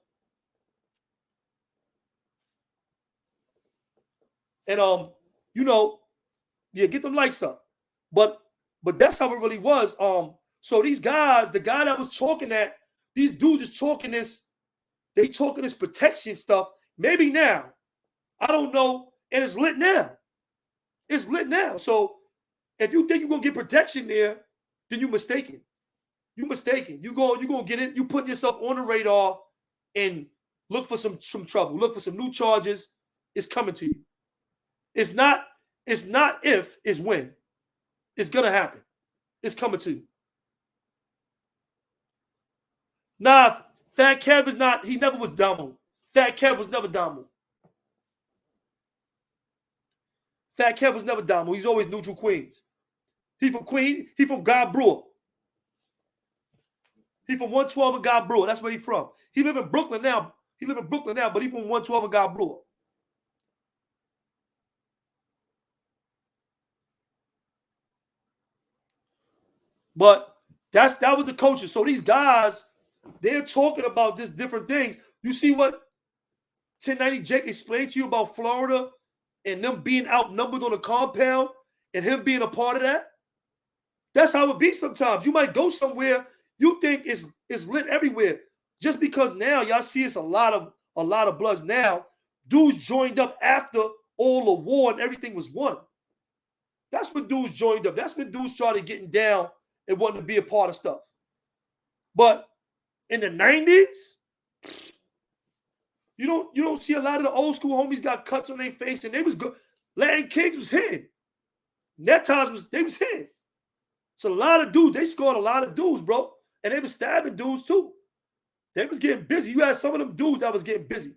get them likes up. But that's how it really was. So these guys, the guy that was talking that, these dudes is talking this. They talking this protection stuff. Maybe now. I don't know. And it's lit now. It's lit now. So if you think you're going to get protection there, then you're mistaken. You're mistaken. You're going to get it. You putting yourself on the radar and look for some trouble. Look for some new charges. It's coming to you. It's not if, it's when. It's going to happen. It's coming to you. Nah, Fat Kev is not, he never was Damo. Fat Kev was never Damo. Fat Kev was never Damo. He's always neutral Queens. He from Queen, he from God Brewer. He from 112 and God Brewer. That's where he from. He live in Brooklyn now. But he from 112 and God Brewer. But that was the culture. So these guys, they're talking about these different things. You see what 1090 Jake explained to you about Florida and them being outnumbered on the compound and him being a part of that? That's how it be sometimes. You might go somewhere, you think it's lit everywhere. Just because now y'all see it's a lot of bloods now. Dudes joined up after all the war and everything was won. That's when dudes joined up. That's when dudes started getting down and wanting to be a part of stuff. But in the 90s, you don't see a lot of the old school homies got cuts on their face, and they was good. Latin Kings was hitting. Netas they was hitting. So a lot of dudes, they scored a lot of dudes, bro. And they was stabbing dudes too. They was getting busy. You had some of them dudes that was getting busy.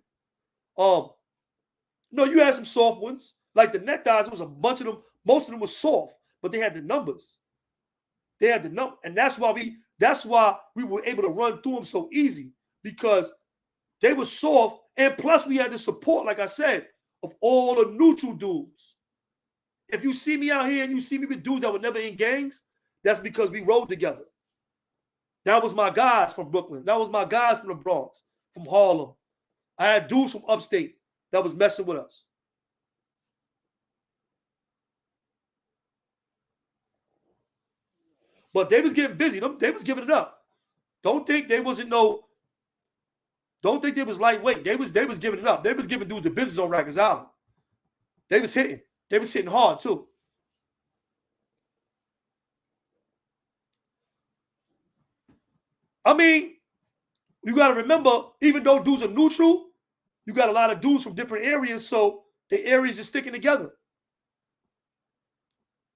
No, you had some soft ones. Like the Netas, was a bunch of them. Most of them was soft, but they had the numbers. They had the number, and that's why we were able to run through them so easy, because they were soft, and plus we had the support, like I said, of all the neutral dudes. If you see me out here and you see me with dudes that were never in gangs, that's because we rode together. That was my guys from Brooklyn. That was my guys from the Bronx, from Harlem. I had dudes from upstate that was messing with us. But they was getting busy. They was giving it up. Don't think they was lightweight. They was giving it up. They was giving dudes the business on Rikers Island. They was hitting. They was hitting hard too. I mean, you got to remember, even though dudes are neutral, you got a lot of dudes from different areas, so the areas are sticking together.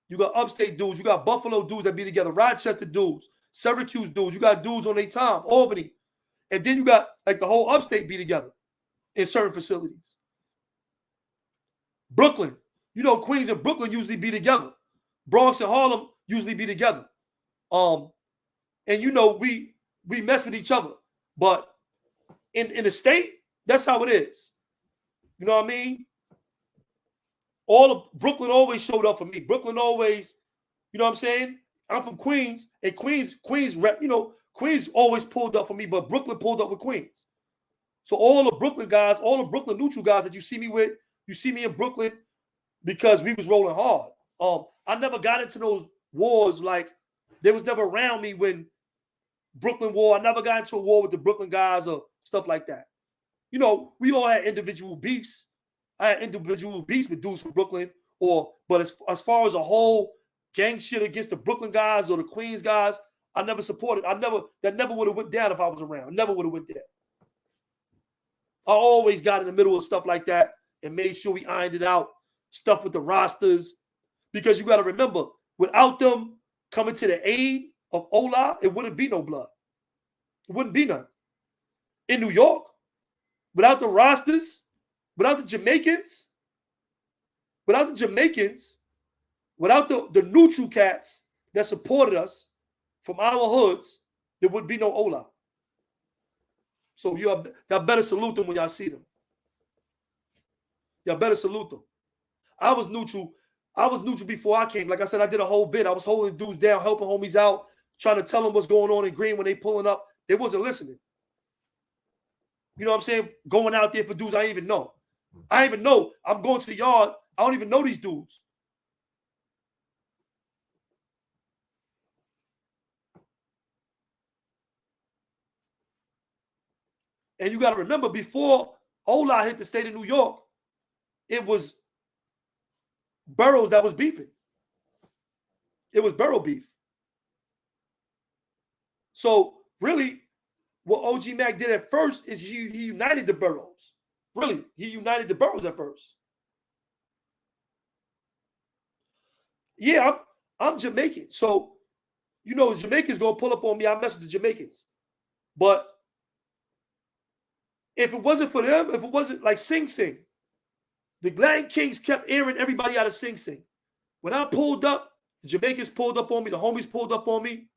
You got upstate dudes, you got Buffalo dudes that be together, Rochester dudes, Syracuse dudes, you got dudes on their time, Albany. And then you got like the whole upstate be together in certain facilities. Brooklyn, you know, Queens and Brooklyn usually be together. Bronx and Harlem usually be together. And you know, we mess with each other. But in the state, that's how it is. You know what I mean? All of Brooklyn always showed up for me. Brooklyn always, you know what I'm saying? I'm from Queens, and Queens rep, you know, Queens always pulled up for me, but Brooklyn pulled up with Queens. So all the Brooklyn guys, all the Brooklyn neutral guys that you see me with, you see me in Brooklyn because we was rolling hard. I never got into those wars. Like, they was never around me when Brooklyn war. I never got into a war with the Brooklyn guys or stuff like that. You know, we all had individual beefs. I had individual beefs with dudes from Brooklyn, but as far as a whole gang shit against the Brooklyn guys or the Queens guys, I never supported. That never would have went down if I was around. Never would have went there. I always got in the middle of stuff like that and made sure we ironed it out. Stuff with the rosters, because you got to remember, without them coming to the aid of Ola, it wouldn't be no blood. It wouldn't be none. In New York, without the rosters, without the Jamaicans, without the neutral cats that supported us from our hoods, there would be no Ola. So y'all better salute them when y'all see them. Y'all better salute them. I was neutral before I came. Like I said, I did a whole bit. I was holding dudes down, helping homies out, trying to tell them what's going on in Green when they pulling up. They wasn't listening. You know what I'm saying? Going out there for dudes I didn't even know. I didn't even know. I'm going to the yard. I don't even know these dudes. And you got to remember, before Ola hit the state of New York, it was Burroughs that was beefing. It was Burrow beef. So really, what OG Mac did at first is he united the Burroughs. Really, he united the Burroughs at first. Yeah, I'm Jamaican. So, you know, Jamaicans gonna pull up on me. I mess with the Jamaicans. But if it wasn't for them, if it wasn't like Sing Sing, the Latin Kings kept airing everybody out of Sing Sing. When I pulled up, the Jamaicans pulled up on me, the homies pulled up on me.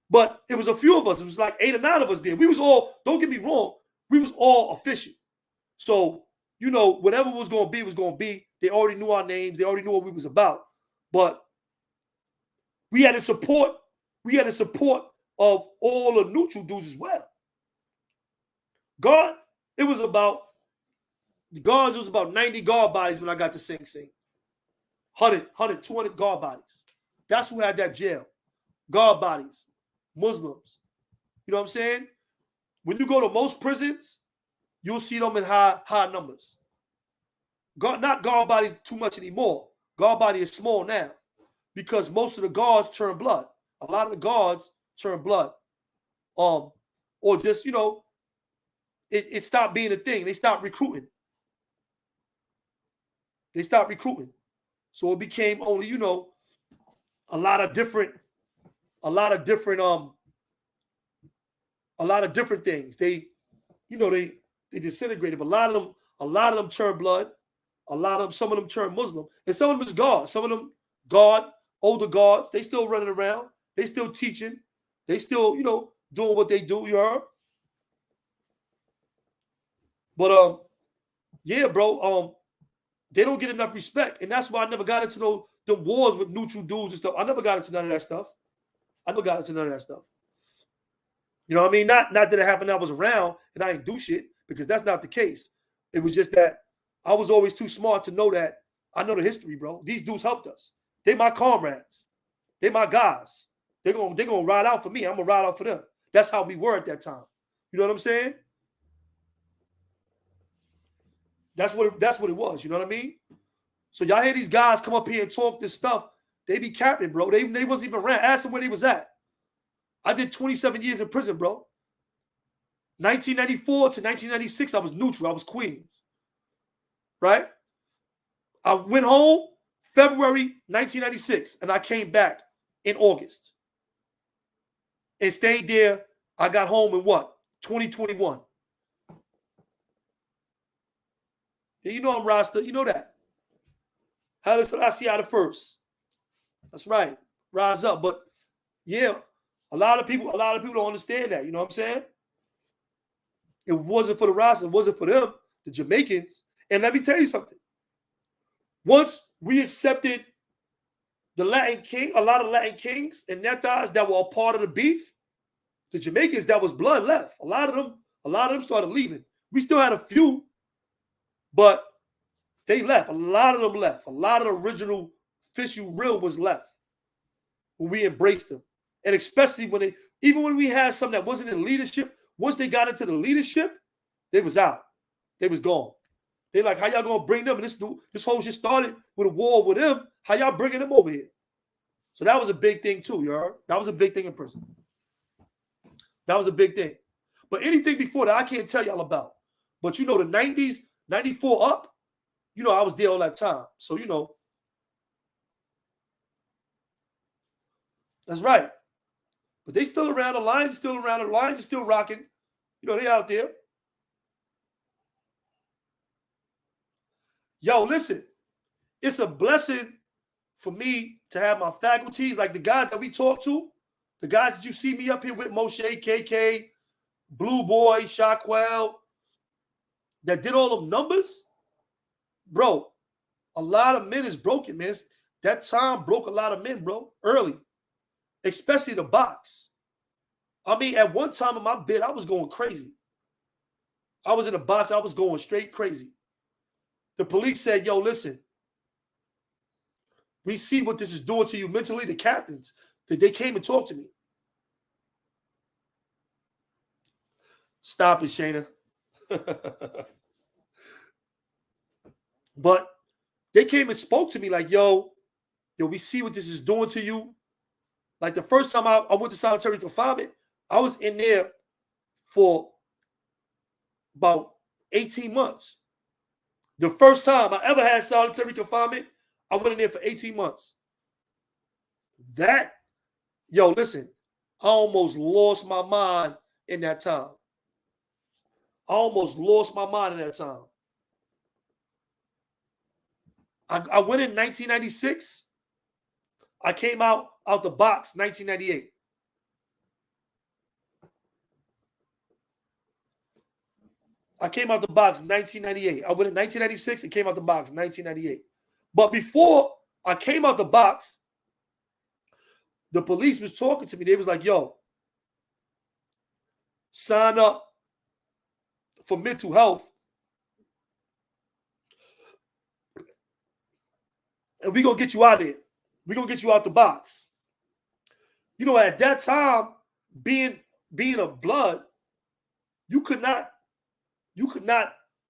But it was a few of us. It was like 8 or 9 of us there. We was all, don't get me wrong, we was all official. So, you know, whatever was going to be was going to be. They already knew our names. They already knew what we was about. But we had the support. We had the support of all the neutral dudes as well. Guard, it was about 90 guard bodies when I got to Sing Sing. 100, 200 guard bodies. That's who had that jail. Guard bodies. Muslims. You know what I'm saying? When you go to most prisons, you'll see them in high numbers. Not guard bodies too much anymore. Guard body is small now because most of the guards turn blood. A lot of the guards turn blood. Or just, you know, it stopped being a thing. They stopped recruiting. They stopped recruiting. So it became only, a lot of different things. They disintegrated. But a lot of them turned blood. Some of them turned Muslim. And some of them is God. Some of them God, older gods, they still running around. They still teaching. They still, doing what they do, you heard? But yeah, bro, they don't get enough respect. And that's why I never got into them wars with neutral dudes and stuff. I never got into none of that stuff. You know what I mean? Not that it happened I was around and I didn't do shit, because that's not the case. It was just that I was always too smart to know that I know the history, bro. These dudes helped us. They my comrades. They my guys. They're gonna ride out for me. I'm gonna ride out for them. That's how we were at that time. You know what I'm saying? That's what it was. You know what I mean? So y'all hear these guys come up here and talk this stuff. They be capping, bro. They wasn't even around. Ask them where they was at. I did 27 years in prison, bro. 1994 to 1996, I was neutral. I was Queens. Right? I went home February 1996, and I came back in August. And stayed there. I got home in what? 2021. Yeah, you know I'm Rasta. You know that. Haile Selassie the first. That's right. Rise up. But yeah, a lot of people don't understand that. You know what I'm saying? It wasn't for the Rasta, it wasn't for them, the Jamaicans. And let me tell you something. Once we accepted the Latin king, a lot of Latin kings and Netas that were a part of the beef, the Jamaicans that was blood left. A lot of them started leaving. We still had a few, but they left. A lot of them left. A lot of the original official real was left when we embraced them. And especially when we had some that wasn't in leadership, once they got into the leadership, they was out. They was gone. They like, how y'all gonna bring them? And this whole shit started with a war with them. How y'all bringing them over here? So that was a big thing too, you heard? That was a big thing in prison. That was a big thing. But anything before that, I can't tell y'all about. But the 90s, 94 up, I was there all that time. So, that's right. But they still around. The Lions still around. The Lions are still rocking. They out there. Yo, listen. It's a blessing for me to have my faculties, like the guys that we talk to, the guys that you see me up here with, Moshe, KK, Blue Boy, Shockwell, that did all them numbers. Bro, a lot of men is broken, man. That time broke a lot of men, bro, early. Especially the box. I mean, at one time in my bid, I was going crazy. I was in the box. I was going straight crazy. The police said, yo, listen, we see what this is doing to you mentally, the captains. They came and talked to me. Stop it, Shayna. But they came and spoke to me like, yo, we see what this is doing to you. Like the first time I went to solitary confinement, I was in there for about 18 months. The first time I ever had solitary confinement, I went in there for 18 months. Listen, I almost lost my mind in that time. I went in 1996. I came out the box 1998. I came out the box 1998. I went in 1996 and came out the box 1998. But before I came out the box, the police was talking to me. They was like, yo, sign up for mental health. And we're going to get you out of there. We're going to get you out the box. At that time, being a blood, you could not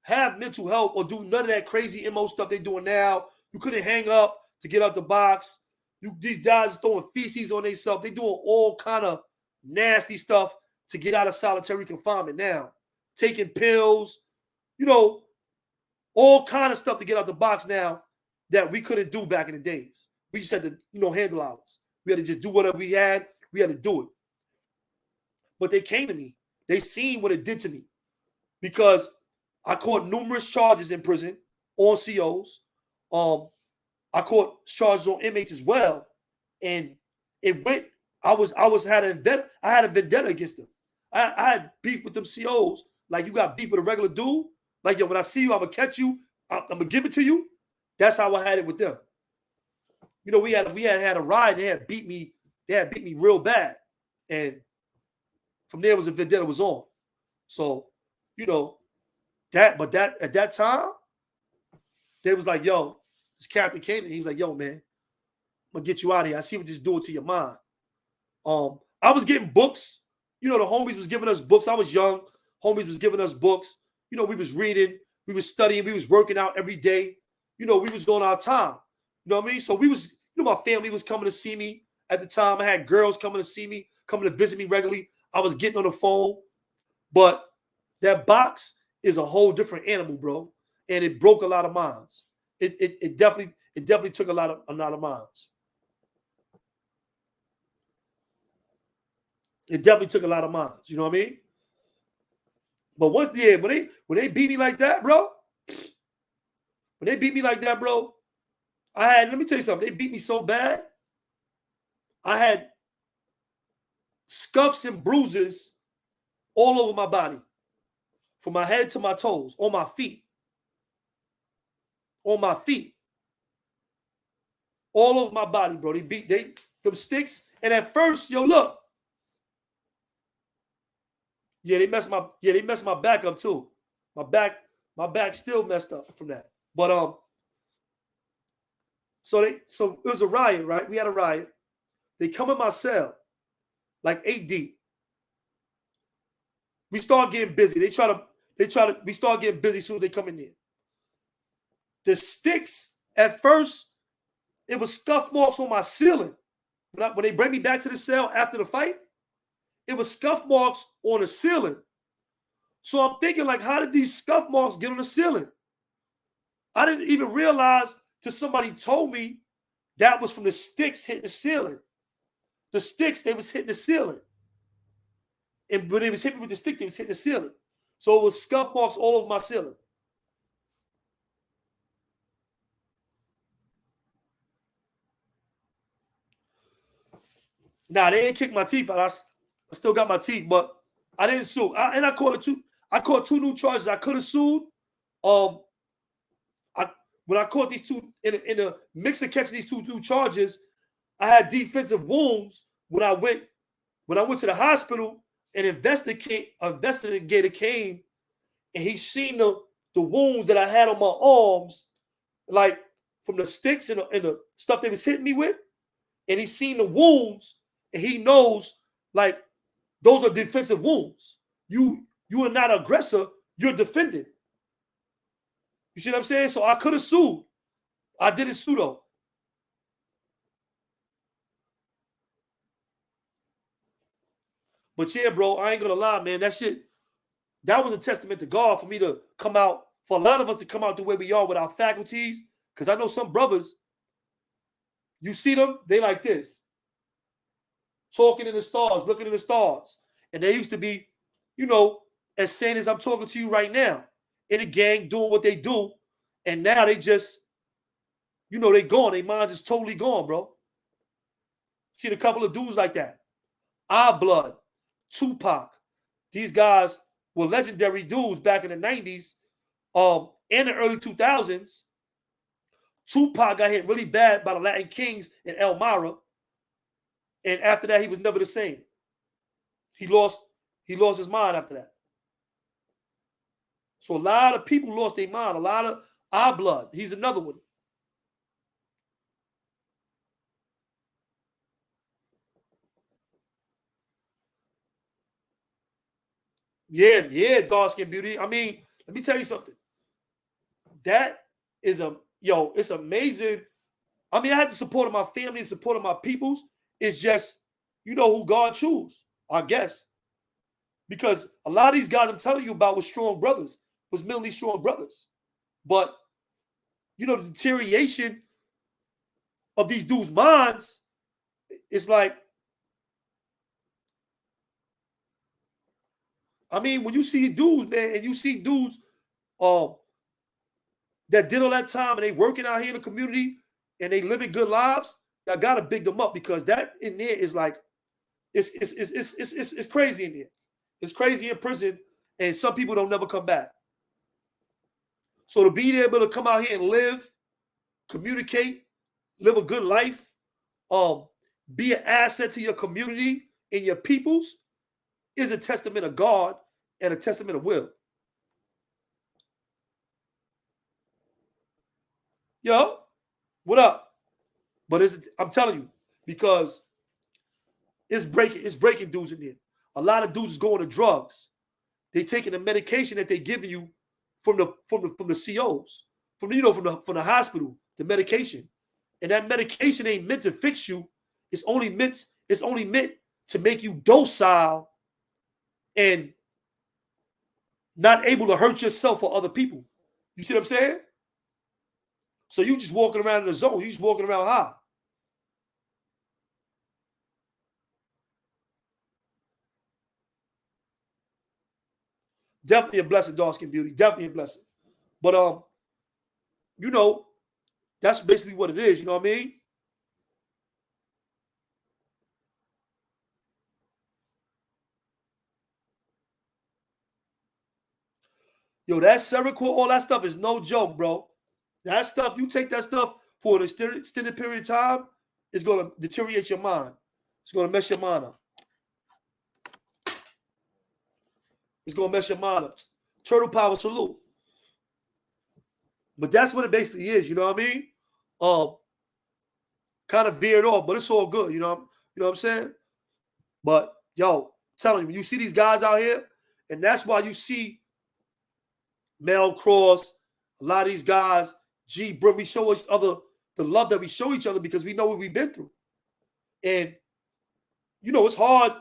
have mental health or do none of that crazy MO stuff they're doing now. You couldn't hang up to get out the box. These guys throwing feces on themselves. They doing all kind of nasty stuff to get out of solitary confinement now. Taking pills, all kind of stuff to get out the box now. that we couldn't do back in the days. We just had to, handle ours. We had to just do whatever we had. We had to do it. But they came to me. They seen what it did to me because I caught numerous charges in prison on COs. I caught charges on inmates as well, and it went. I had a vendetta against them. I had beef with them COs. Like, you got beef with a regular dude. Like, yo, when I see you, I'm gonna catch you. I'm gonna give it to you. That's how I had it with them. We had a ride. They had beat me. They had beat me real bad, and from there was a vendetta was on. So, that. But that at that time, they was like, yo, this captain came and he was like, yo, man, I'm gonna get you out of here. I see what this is doing to your mind. I was getting books. The homies was giving us books. I was young. Homies was giving us books. We was reading. We was studying. We was working out every day. We was doing our time. You know what I mean? So we was, my family was coming to see me at the time. I had girls coming to see me, coming to visit me regularly. I was getting on the phone. But that box is a whole different animal, bro. And it broke a lot of minds. It definitely took a lot of minds. It definitely took a lot of minds. You know what I mean? But when they beat me like that, bro, let me tell you something. They beat me so bad. I had scuffs and bruises all over my body, from my head to my toes, on my feet. On my feet. All over my body, bro. Them sticks. And at first, yo, look. Yeah, they messed my back up too. My back still messed up from that. But so it was a riot, right? We had a riot. They come in my cell, like 8 deep. We start getting busy. We start getting busy as soon as they come in there. The sticks, at first, it was scuff marks on my ceiling. When they bring me back to the cell after the fight, it was scuff marks on the ceiling. So I'm thinking, like, how did these scuff marks get on the ceiling? I didn't even realize till somebody told me that was from the sticks hitting the ceiling. The sticks, they was hitting the ceiling. And when they was hitting me with the stick, they was hitting the ceiling. So it was scuff marks all over my ceiling. Nah, they didn't kick my teeth out. I still got my teeth, but I didn't sue. I caught two new charges. I could have sued. When I caught these two in the mix of catching these two charges, I had defensive wounds when I went to the hospital. An investigator came and he seen the wounds that I had on my arms, like from the sticks and the stuff they was hitting me with, and he seen the wounds and he knows, like, those are defensive wounds. You are not an aggressor, you're defending. You see what I'm saying? So I could have sued. I didn't sue though. But yeah, bro, I ain't gonna lie, man. That was a testament to God for me to come out, for a lot of us to come out the way we are with our faculties. Because I know some brothers, you see them, they like this. Talking in the stars, looking in the stars. And they used to be, as sane as I'm talking to you right now, in a gang doing what they do. And now they just, they gone. Their minds is totally gone, bro. Seen a couple of dudes like that. Our Blood, Tupac. These guys were legendary dudes back in the 90s and the early 2000s. Tupac got hit really bad by the Latin Kings in Elmira. And after that, he was never the same. He lost his mind after that. So a lot of people lost their mind. A lot of Our Blood. He's another one. Yeah, dark skin beauty. I mean, let me tell you something. That is it's amazing. I mean, I had the support of my family, the support of my peoples. It's just, who God choose, I guess. Because a lot of these guys I'm telling you about was strong brothers, was mentally strong brothers. But the deterioration of these dudes' minds, it's like, I mean, when you see dudes, man, and you see dudes that did all that time and they working out here in the community and they living good lives, I gotta big them up, because that in there is like, it's crazy in there. It's crazy in prison, and some people don't never come back. So to be able to come out here and live, communicate, live a good life, be an asset to your community and your peoples, is a testament of God and a testament of will. Yo, what up? But I'm telling you, because it's breaking dudes in there. A lot of dudes is going to drugs. They taking the medication that they giving you from the COs, from the hospital, the medication. And that medication ain't meant to fix you. It's only meant to make you docile and not able to hurt yourself or other people. You see what I'm saying? So you just walking around in the zone. You just walking around high. Definitely a blessing, dark skin beauty. Definitely a blessing. But that's basically what it is. You know what I mean? Yo, that Seroquel, all that stuff is no joke, bro. That stuff, you take that stuff for an extended period of time, it's going to deteriorate your mind. It's going to mess your mind up. It's going to mess your mind up. Turtle power salute. But that's what it basically is, you know what I mean? Kind of veered off, but it's all good, you know what I'm saying? But yo, telling you, you see these guys out here, and that's why you see Mel Cross, a lot of these guys, Brim, we show each other the love that we show each other because we know what we've been through. And it's hard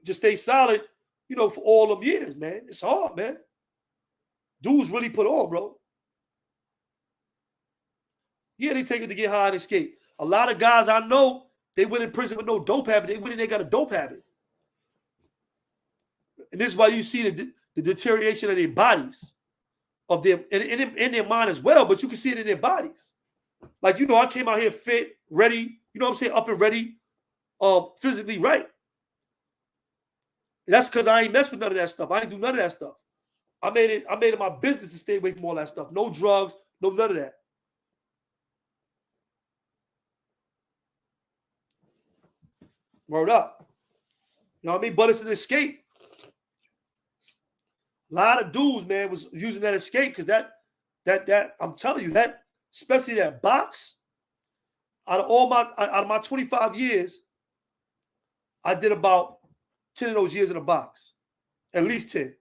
to stay solid, for all them years, man. It's hard, man. Dudes really put on, bro. Yeah, they take it to get high and escape. A lot of guys I know, they went in prison with no dope habit. They went in, they got a dope habit. And this is why you see the deterioration of their bodies, of them in their mind as well, but you can see it in their bodies. Like, I came out here fit, ready, what I'm saying, up and ready, physically right. And that's because I ain't mess with none of that stuff. I ain't do none of that stuff. I made it my business to stay away from all that stuff. No drugs, no none of that. Word up. You know what I mean? But it's an escape. A lot of dudes, man, was using that escape because that I'm telling you, that, especially that box, out of my 25 years, I did about 10 of those years in a box. At least 10.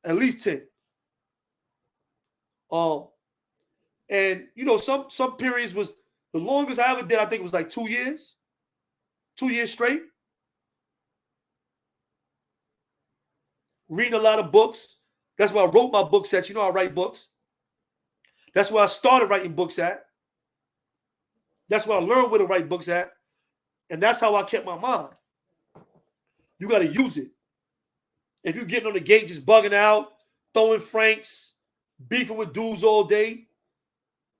At least 10. And some periods was the longest I ever did, I think it was like 2 years. 2 years straight. Reading a lot of books. That's why I wrote my books at. I write books. That's where I started writing books at. That's where I learned where to write books at. And that's how I kept my mind. You got to use it. If you're getting on the gate just bugging out, throwing franks, beefing with dudes all day,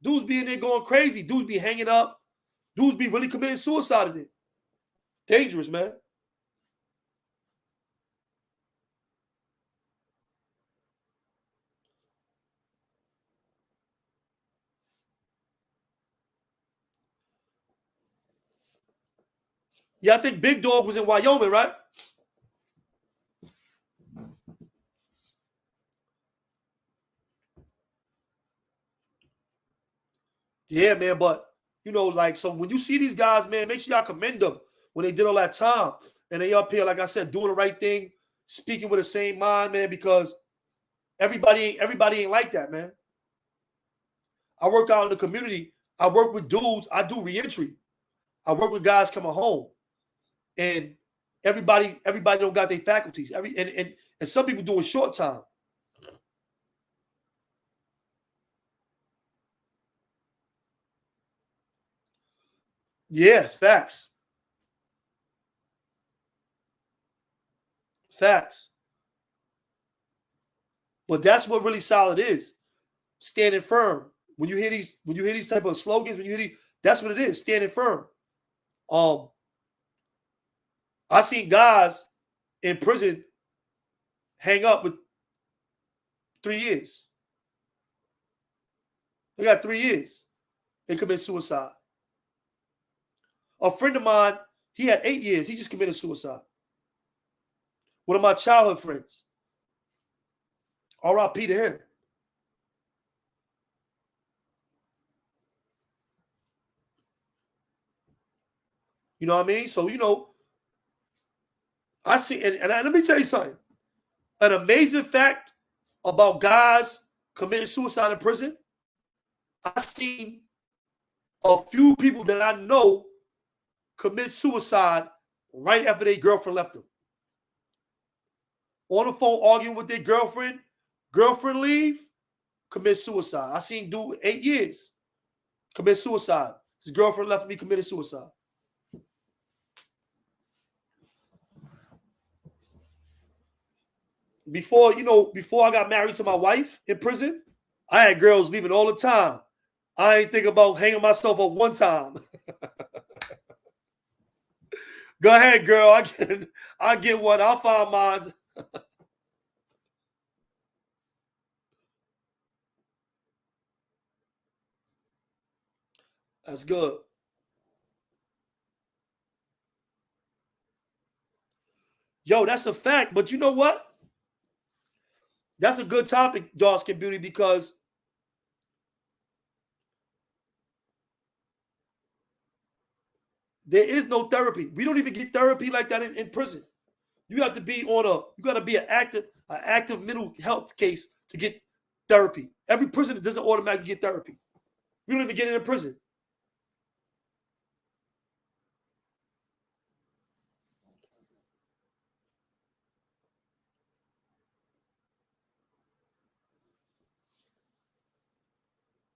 dudes be in there going crazy. Dudes be hanging up. Dudes be really committing suicide in it. Dangerous, man. Yeah, I think Big Dog was in Wyoming, right? Yeah, man, but so when you see these guys, man, make sure y'all commend them when they did all that time. And they up here, like I said, doing the right thing, speaking with the same mind, man, because everybody ain't like that, man. I work out in the community. I work with dudes. I do reentry. I work with guys coming home. And everybody don't got their faculties. And some people do a short time. Yes, facts. Facts. But that's what really solid is. Standing firm. When you hear these type of slogans, that's what it is, standing firm. I seen guys in prison hang up with 3 years. They got 3 years. They commit suicide. A friend of mine, he had 8 years. He just committed suicide. One of my childhood friends. R.I.P. to him. You know what I mean? So, I see, and let me tell you something. An amazing fact about guys committing suicide in prison. I seen a few people that I know commit suicide right after their girlfriend left them. On the phone arguing with their girlfriend leave, commit suicide. I seen dude 8 years commit suicide. His girlfriend left me, committed suicide. Before I got married to my wife in prison, I had girls leaving all the time. I ain't think about hanging myself up one time. Go ahead, girl. I get one. I'll find mine. That's good. Yo, that's a fact. But you know what? That's a good topic, Dark Skin Beauty, because there is no therapy. We don't even get therapy like that in prison. You have to be an active mental health case to get therapy. Every prisoner doesn't automatically get therapy. We don't even get it in prison.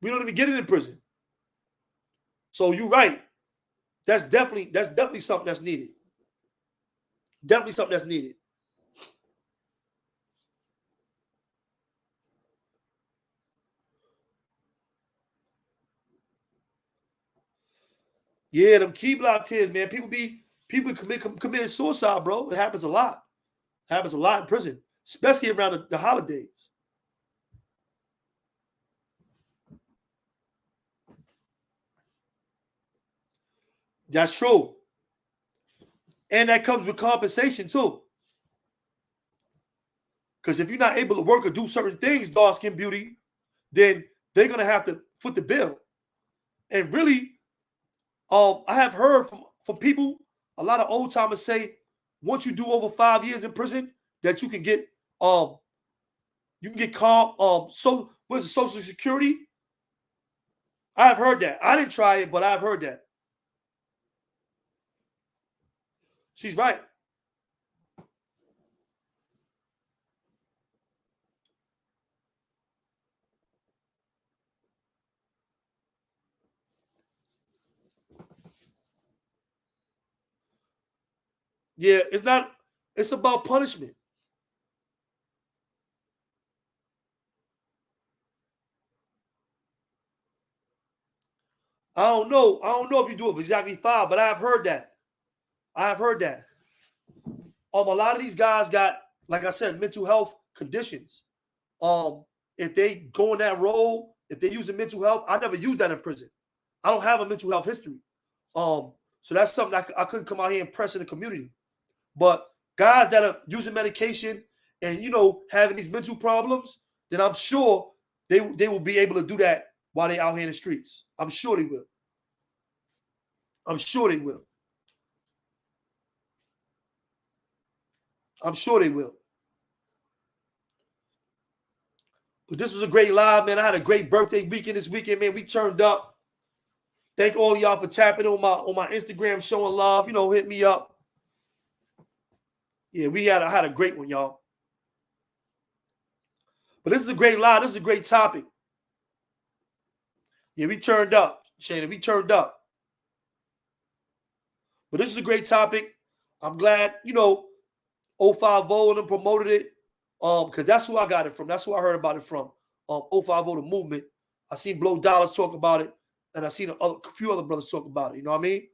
We don't even get it in prison. So you're right. That's definitely something that's needed. Definitely something that's needed. Yeah, them key block tears, man. People committing suicide, bro. It happens a lot. It happens a lot in prison, especially around the holidays. That's true. And that comes with compensation too. Because if you're not able to work or do certain things, Dark Skin Beauty, then they're gonna have to foot the bill. And really, I have heard from people, a lot of old timers say, once you do over 5 years in prison, that you can get so what's it, Social Security? I've heard that. I didn't try it, but I've heard that. She's right. Yeah, it's about punishment. I don't know. I don't know if you do it for exactly 5, but I've heard that. I've heard that. A lot of these guys got, like I said, mental health conditions. If they go in that role, if they're using mental health, I never used that in prison. I don't have a mental health history. So that's something I couldn't come out here and press in the community. But guys that are using medication and having these mental problems, then I'm sure they will be able to do that while they're out here in the streets. I'm sure they will. I'm sure they will. I'm sure they will. But this was a great live, man. I had a great birthday weekend this weekend, man. We turned up. Thank all y'all for tapping on my Instagram, showing love. Hit me up. Yeah, I had a great one, y'all. But this is a great live. This is a great topic. Yeah, we turned up, Shana. We turned up. But this is a great topic. I'm glad, 050 and them promoted it. Because that's who I got it from. That's who I heard about it from. 050 the movement. I seen Blow Dollars talk about it, and I seen a few other brothers talk about it. You know what I mean?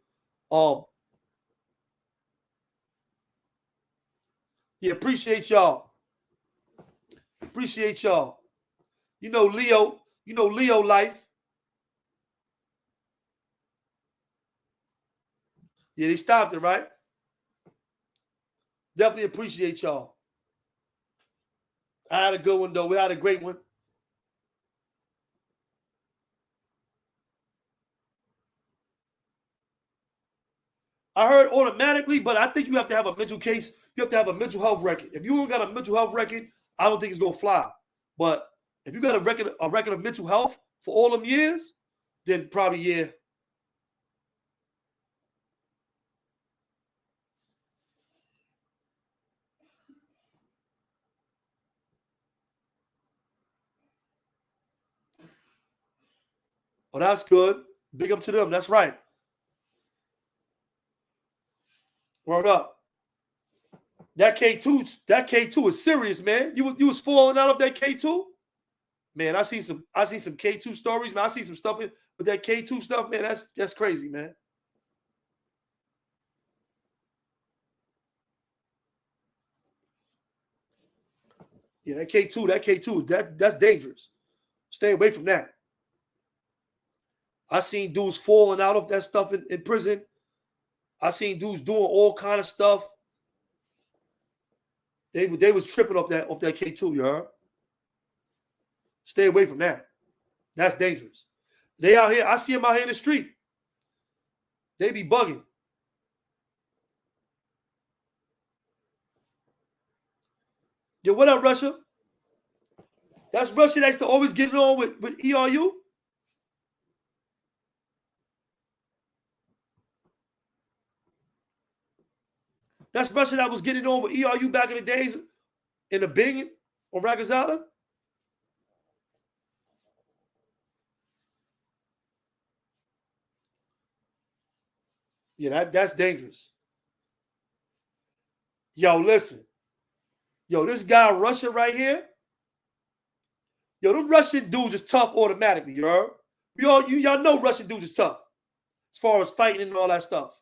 Yeah, appreciate y'all. Appreciate y'all. Leo life. Yeah, they stopped it, right? Definitely appreciate y'all. I had a good one, though. We had a great one. I heard automatically, but I think you have to have a mental case. You have to have a mental health record. If you don't got a mental health record, I don't think it's gonna fly. But if you got a record of mental health for all them years, then probably yeah. Oh, that's good. Big up to them. That's right. Word up. That K2 is serious, man. You was falling out of that K2? Man, I see some K2 stories, man. I see some stuff with that K2 stuff, man. That's crazy, man. Yeah, that K2, that's dangerous. Stay away from that. I seen dudes falling out of that stuff in prison. I seen dudes doing all kind of stuff. They was tripping off that K2, you heard? Stay away from that. That's dangerous. They out here. I see them out here in the street. They be bugging. Yo, what up, Russia? That's Russia that's always getting on with ERU. That's Russia that was getting on with ERU back in the days in the Bing on Rikers Island. Yeah, that's dangerous. Yo, listen. Yo, this guy Russia right here. Yo, them Russian dudes is tough automatically, you heard? Y'all know Russian dudes is tough as far as fighting and all that stuff.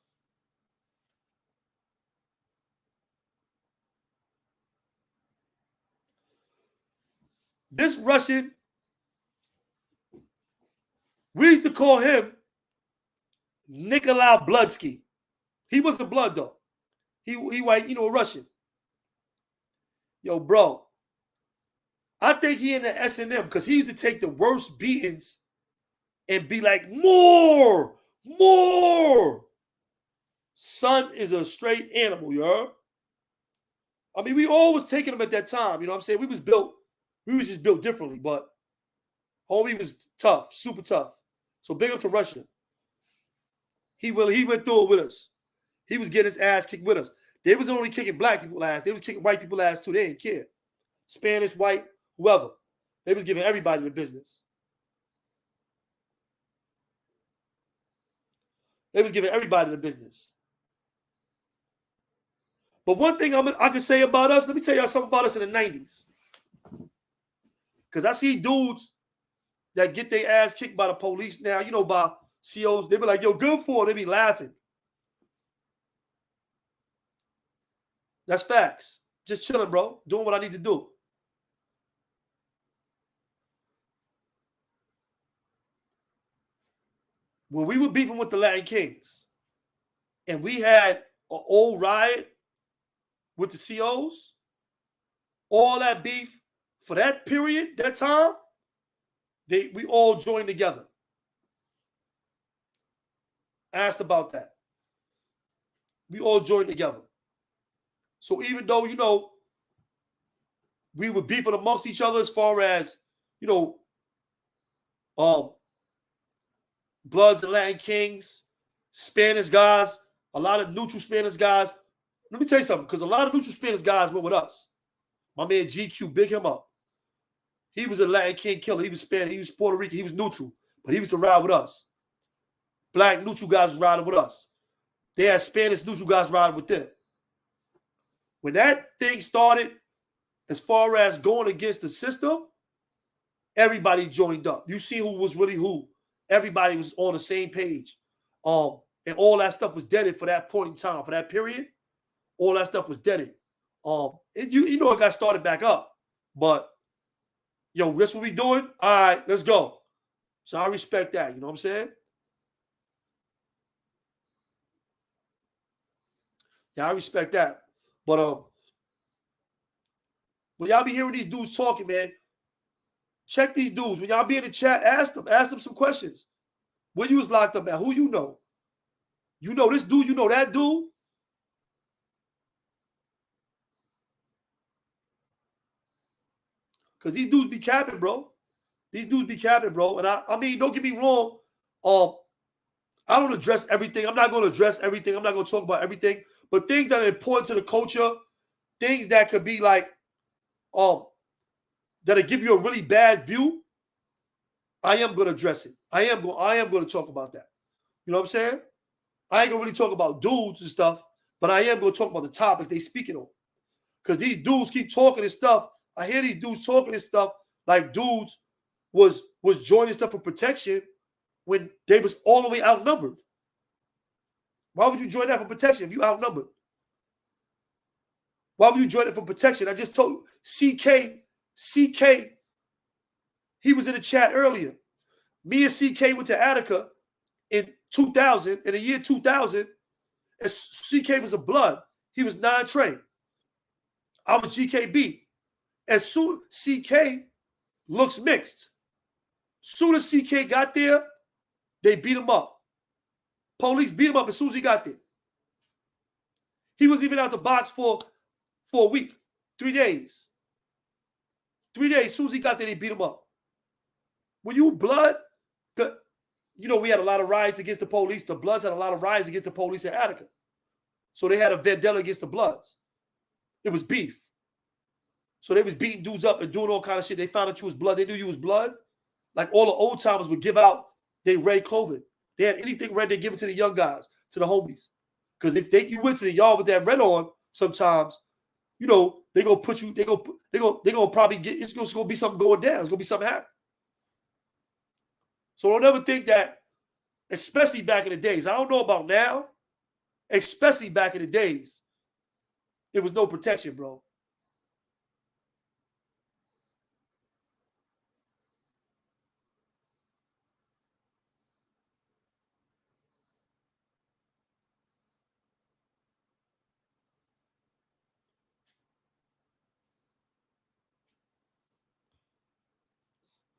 This Russian, we used to call him Nikolai Bloodsky. He wasn't blood though. He white, a Russian. Yo, bro. I think he in the S&M because he used to take the worst beatings and be like, more. Son is a straight animal, you heard? I mean, we all was taking him at that time. You know what I'm saying? We was just built differently, but homie was tough, super tough. So big up to Russia. He went through it with us. He was getting his ass kicked with us. They was only kicking black people ass. They was kicking white people ass too. They didn't care. Spanish, white, whoever. They was giving everybody the business. They was giving everybody the business. But one thing I can say about us, let me tell y'all something about us in the 90s. Because I see dudes that get their ass kicked by the police now, by COs. They be like, yo, good for it. They be laughing. That's facts. Just chilling, bro. Doing what I need to do. When we were beefing with the Latin Kings and we had an old riot with the COs, all that beef for that period, that time, we all joined together. Asked about that. We all joined together. So even though, we were beefing amongst each other as far as, Bloods and Latin Kings, Spanish guys, a lot of neutral Spanish guys. Let me tell you something, because a lot of neutral Spanish guys went with us. My man GQ, big him up. He was a Latin King killer. He was Spanish. He was Puerto Rican. He was neutral, but he was to ride with us. Black neutral guys was riding with us. they had Spanish neutral guys riding with them. When that thing started, as far as going against the system, everybody joined up. You see who was really who. Everybody was on the same page. And all that stuff was deaded for that point in time, for that period. All that stuff was deaded. You know it got started back up. But, yo, this what we doing? All right, let's go. So I respect that. You know what I'm saying? Yeah, I respect that. But when y'all be hearing these dudes talking, man, check these dudes. When y'all be in the chat, ask them some questions. Where you was locked up at? Who you know? You know this dude, you know that dude? Because these dudes be capping, bro. These dudes be capping, bro. And I mean, don't get me wrong. I don't address everything. I'm not going to address everything. I'm not going to talk about everything. But things that are important to the culture, things that could be like, that'll give you a really bad view, I am going to address it. I am going to talk about that. You know what I'm saying? I ain't going to really talk about dudes and stuff, but I am going to talk about the topics they speaking on. Because these dudes keep talking and stuff. I hear these dudes talking and stuff like dudes was joining stuff for protection when they was all the way outnumbered. Why would you join that for protection if you outnumbered? Why would you join it for protection? I just told CK, he was in the chat earlier. Me and CK went to Attica in 2000, in the year 2000, and CK was a blood. He was non-trained. I was GKB. As soon CK looks mixed. Soon as CK got there, they beat him up. Police beat him up as soon as he got there. He was even out the box for a week, 3 days. 3 days, as soon as he got there, they beat him up. When you blood, you know, we had a lot of riots against the police. The Bloods had a lot of riots against the police in Attica. So they had a vendetta against the Bloods. It was beef. So they was beating dudes up and doing all kind of shit. They found out you was blood. They knew you was blood. Like all the old timers would give out their red clothing. They had anything red, they give it to the young guys, to the homies. Because if you went to the yard with that red on, sometimes, you know, they gonna put you, they gonna probably get, it's gonna be something going down. It's gonna be something happening. So don't ever think that, especially back in the days. I don't know about now, especially back in the days, there was no protection, bro.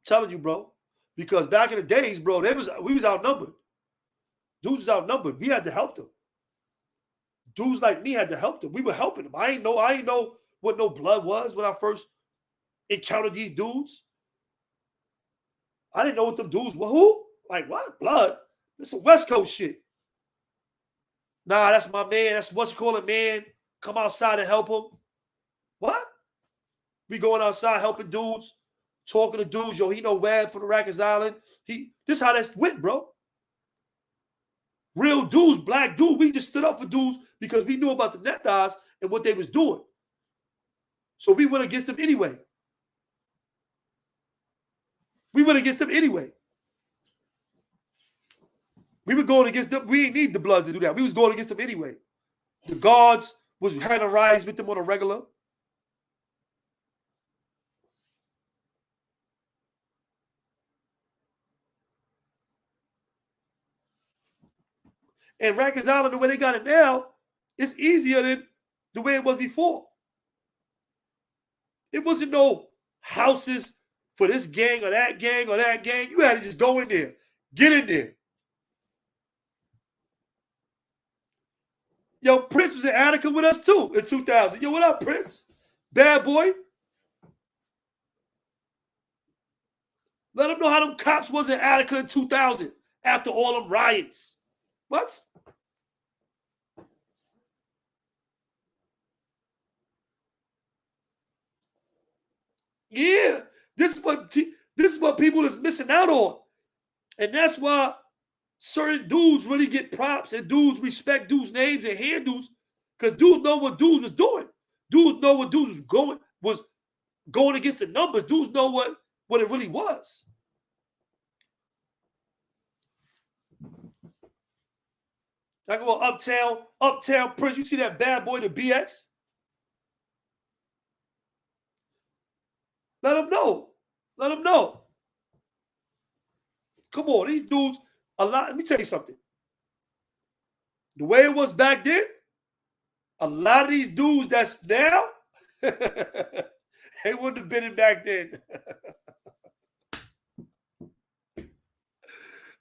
Telling you, bro. Because back in the days, bro, we was outnumbered. Dudes was outnumbered. We had to help them. Dudes like me had to help them. We were helping them. I ain't know what no blood was when I first encountered these dudes. I didn't know what them dudes were. Who? Like, what? Blood? This some West Coast shit. Nah, that's my man. That's what's called a man. Come outside and help him. What? We going outside helping dudes, talking to dudes. Yo, he know Webb from the Rikers Island. This how that's went, bro. Real dudes, black dudes. We just stood up for dudes because we knew about the net guys and what they was doing. So we went against them anyway. We went against them anyway. We were going against them. We didn't need the Bloods to do that. We was going against them anyway. The guards was having riots with them on a regular. And Rikers Island, the way they got it now, it's easier than the way it was before. It wasn't no houses for this gang or that gang or that gang. You had to just go in there. Get in there. Yo, Prince was in Attica with us too in 2000. Yo, what up, Prince? Bad boy. Let them know how them cops was in Attica in 2000 after all them riots. What? Yeah, this is what people is missing out on, and that's why certain dudes really get props and dudes respect dudes' names and handles because dudes know what dudes was doing. Dudes know what dudes was going against the numbers. Dudes know what it really was. Like, well, Uptown Prince, you see that bad boy, the BX? Let him know. Let him know. Come on, these dudes, a lot. Let me tell you something. The way it was back then, a lot of these dudes that's now, they wouldn't have been in back then.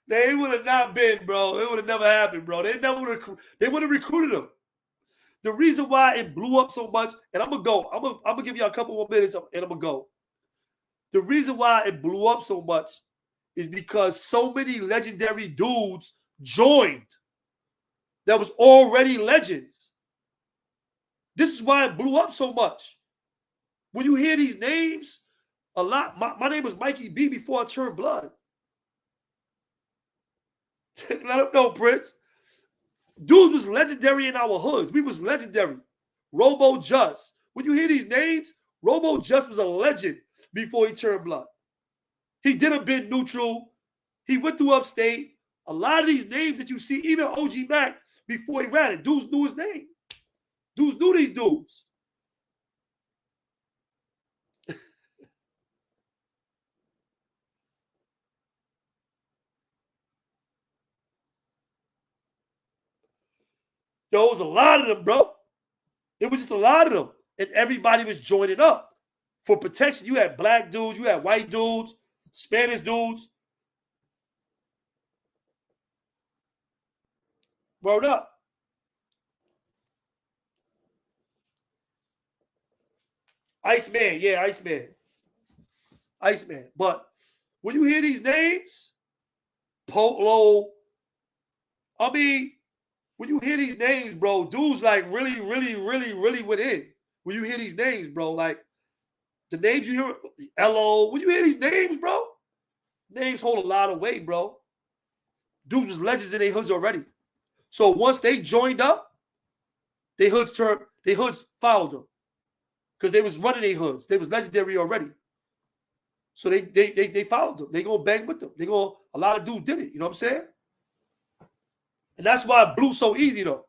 They would have not been, bro. It would have never happened, bro. They would have recruited them. The reason why it blew up so much, and I'm gonna go. I'm gonna give you a couple more minutes, and I'm gonna go. The reason why it blew up so much is because so many legendary dudes joined that was already legends. This is why it blew up so much. When you hear these names, a lot. My name was Mikey B before I turned blood. Let them know, Prince. Dudes was legendary in our hoods. We was legendary. Robo Just. When you hear these names, Robo Just was a legend before he turned blood. He did a bit neutral. He went through upstate. A lot of these names that you see, even OG Mac, before he ran it, dudes knew his name. Dudes knew these dudes. Yo, it was a lot of them, bro. It was just a lot of them. And everybody was joining up. For protection, you had black dudes, you had white dudes, Spanish dudes. Word up. Iceman, yeah, Iceman. Iceman. But when you hear these names, Polo, I mean, when you hear these names, bro, dudes like really went in. When you hear these names, bro, like the names you hear, LO, when you hear these names, bro, names hold a lot of weight, bro. Dudes was legends in their hoods already. So once they joined up, their hoods followed them. Because they was running their hoods. They was legendary already. So they followed them. They gonna bang with them. A lot of dudes did it. You know what I'm saying? And that's why it blew so easy though.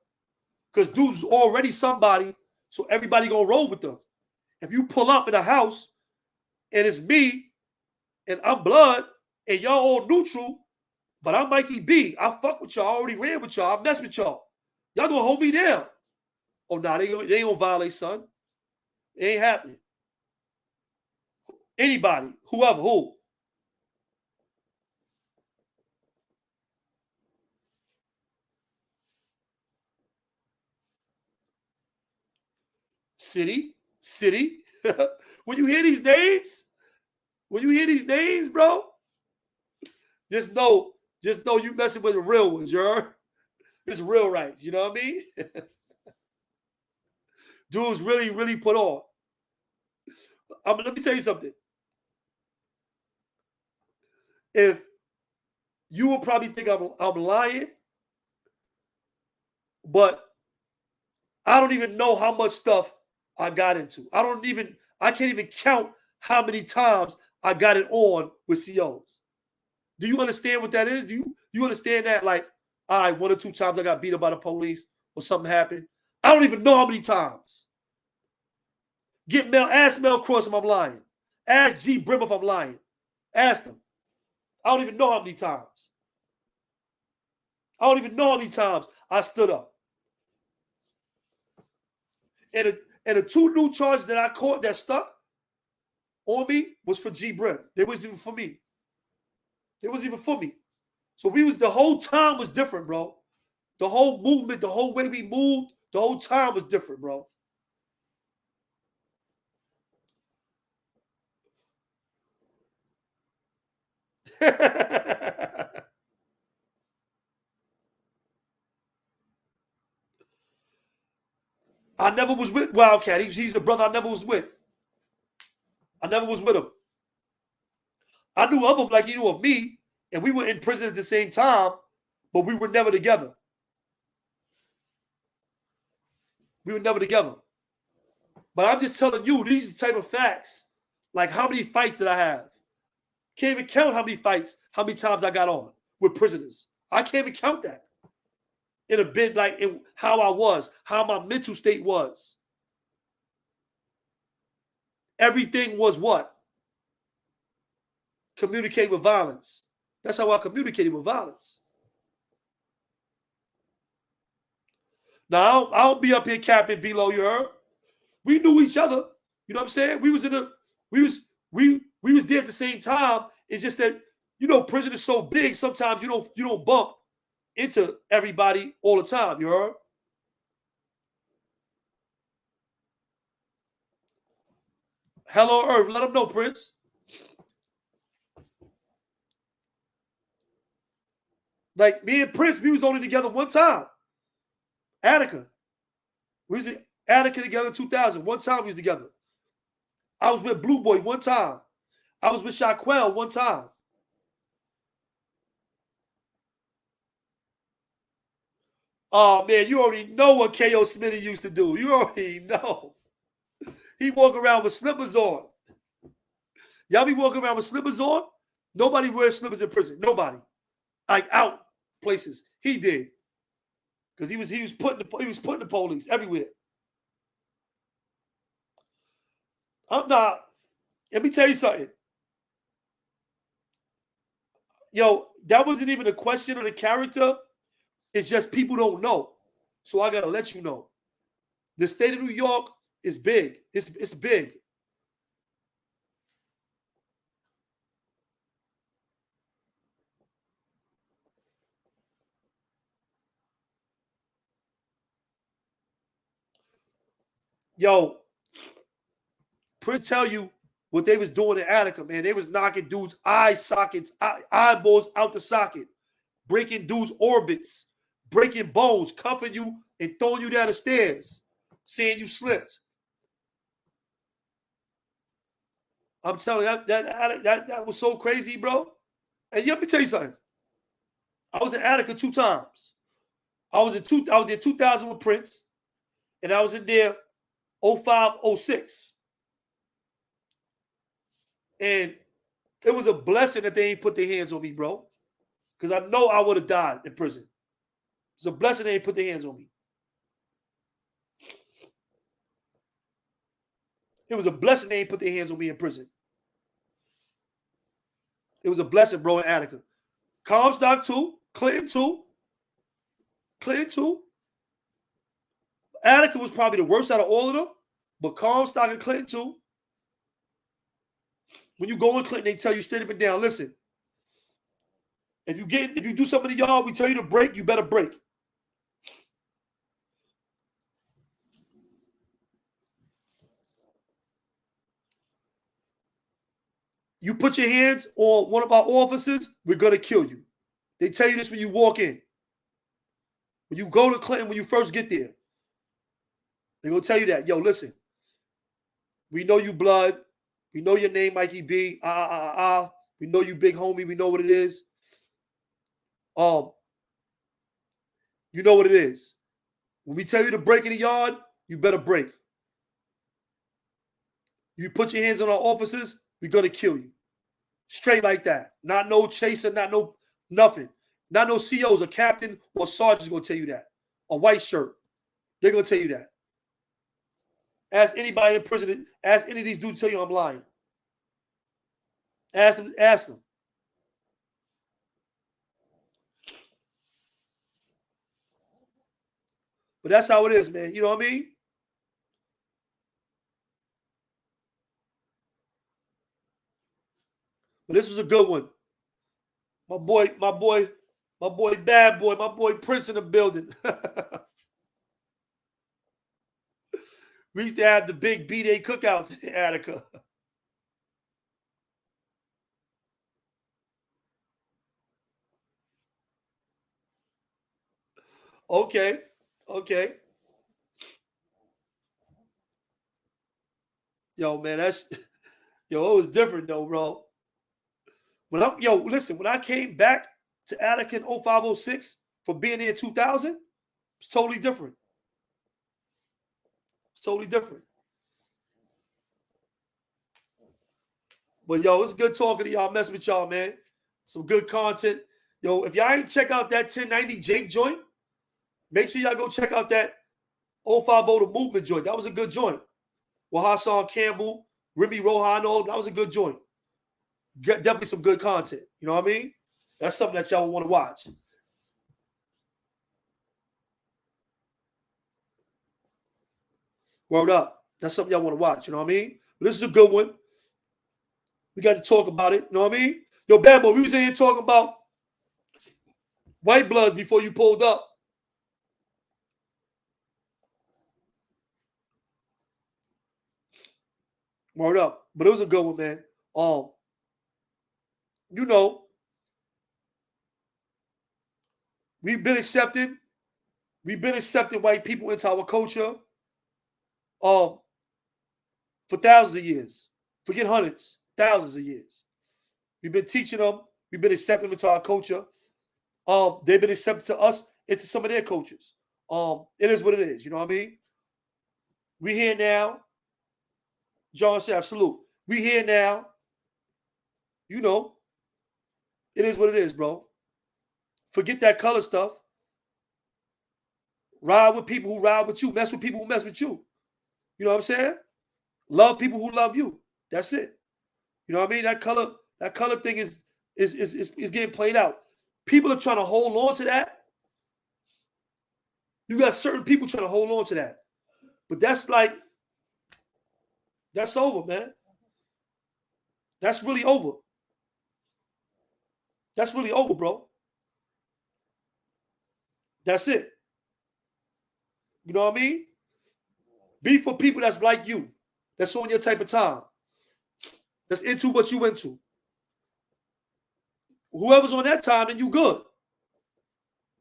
Because dudes already somebody, so everybody gonna roll with them. If you pull up in a house and it's me and I'm blood and y'all all neutral, but I'm Mikey B. I fuck with y'all. I already ran with y'all. I mess with y'all. Y'all gonna hold me down. Oh, nah, they ain't gonna violate, son. It ain't happening. Anybody, whoever, who. City. When you hear these names, bro, just know you messing with the real ones, you heard? It's real rights, you know what I mean? Dudes really put on. Let me tell you something. If you will probably think I'm lying, but I don't even know how much stuff I got into. I can't even count how many times I got it on with COs. Do you understand what that is? Do you understand that? Like, all right, 1 or 2 times I got beat up by the police or something happened. I don't even know how many times. Ask Mel Cross if I'm lying. Ask G Brim if I'm lying. Ask them. I don't even know how many times. I don't even know how many times I stood up. And the 2 new charges that I caught that stuck on me was for G Brim. They wasn't even for me. It wasn't even for me. So the whole time was different, bro. The whole movement, the whole way we moved, the whole time was different, bro. I never was with Wildcat. He's the brother I never was with. I never was with him. I knew of him like he knew of me, and we were in prison at the same time, but we were never together. We were never together. But I'm just telling you, these are the type of facts. Like, how many fights did I have? Can't even count how many fights, how many times I got on with prisoners. I can't even count that. In a bit, like in how I was, how my mental state was. Everything was what? Communicate with violence. That's how I communicated with violence. Now, I don't be up here capping below, you heard? We knew each other. You know what I'm saying? We was there at the same time. It's just that, you know, prison is so big, sometimes you don't bump into everybody all the time, you heard? Hello, Earth. Let them know, Prince. Like, me and Prince, we was only together one time. Attica. We was in Attica together in 2000. One time we was together. I was with Blue Boy one time. I was with Shaquelle one time. Oh, man, you already know what K.O. Smitty used to do. You already know. He walk around with slippers on. Y'all be walking around with slippers on? Nobody wears slippers in prison. Nobody. Like, out places. He did. Because he was putting the police everywhere. I'm not. Let me tell you something. Yo, that wasn't even a question of the character. It's just people don't know. So I gotta let you know. The state of New York is big. It's big. Yo, Prince tell you what they was doing in Attica, man. They was knocking dudes' eye sockets, eyeballs out the socket, breaking dudes' orbits, breaking bones, cuffing you and throwing you down the stairs, saying you slipped. I'm telling you, that was so crazy, bro. And let me tell you something. I was in Attica 2 times. I was there 2000 with Prince, and I was in there 05, 06. And it was a blessing that they ain't put their hands on me, bro. Because I know I would have died in prison. It's a blessing they ain't put their hands on me. It was a blessing they ain't put their hands on me in prison. It was a blessing, bro, in Attica. Comstock too. Clinton too. Clinton too. Attica was probably the worst out of all of them. But Comstock and Clinton too. When you go in Clinton, they tell you straight up and down, listen, if you do something to y'all, we tell you to break, you better break. You put your hands on one of our officers, we're going to kill you. They tell you this when you walk in. When you go to Clinton, when you first get there, they're going to tell you that. Yo, listen, we know you blood. We know your name, Mikey B. We know you big homie. We know what it is. You know what it is. When we tell you to break in the yard, you better break. You put your hands on our officers, we're going to kill you. Straight like that. Not no chaser, not no nothing. Not no COs, a captain or sergeant's going to tell you that. A white shirt. They're going to tell you that. Ask anybody in prison, ask any of these dudes tell you I'm lying. Ask them. But that's how it is, man. You know what I mean? But this was a good one. My boy, bad boy, my boy Prince in the building. We used to have the big B-Day cookouts in Attica. Okay. Yo, man, it was different though, bro. Listen, when I came back to Attica in 05, 06, for being there in 2000, it's totally different. It's totally different. But yo, it's good talking to y'all. Mess with y'all, man. Some good content. Yo, if y'all ain't check out that 1090 Jake joint, make sure y'all go check out that 050 The Movement joint. That was a good joint. With Hassan Campbell, Remy Roja, and all, that was a good joint. Definitely some good content. You know what I mean? That's something that y'all want to watch. Word up. That's something y'all want to watch. You know what I mean? But this is a good one. We got to talk about it. You know what I mean? Yo, Bad Boy, we was in here talking about white bloods before you pulled up. Word up. But it was a good one, man. You know, we've been accepting white people into our culture for thousands of years. Forget hundreds, thousands of years. We've been teaching them. We've been accepting them into our culture. They've been accepted to us into some of their cultures. It is what it is. You know what I mean? We here now. John said, absolute. We here now. You know, it is what it is, bro. Forget that color stuff. Ride with people who ride with you. Mess with people who mess with you. You know what I'm saying? Love people who love you. That's it. You know what I mean? That color thing is getting played out. People are trying to hold on to that. You got certain people trying to hold on to that. But that's over, man. That's really over. That's really over, bro. That's it. You know what I mean? Be for people that's like you. That's on your type of time. That's into what you into. Whoever's on that time, then you good.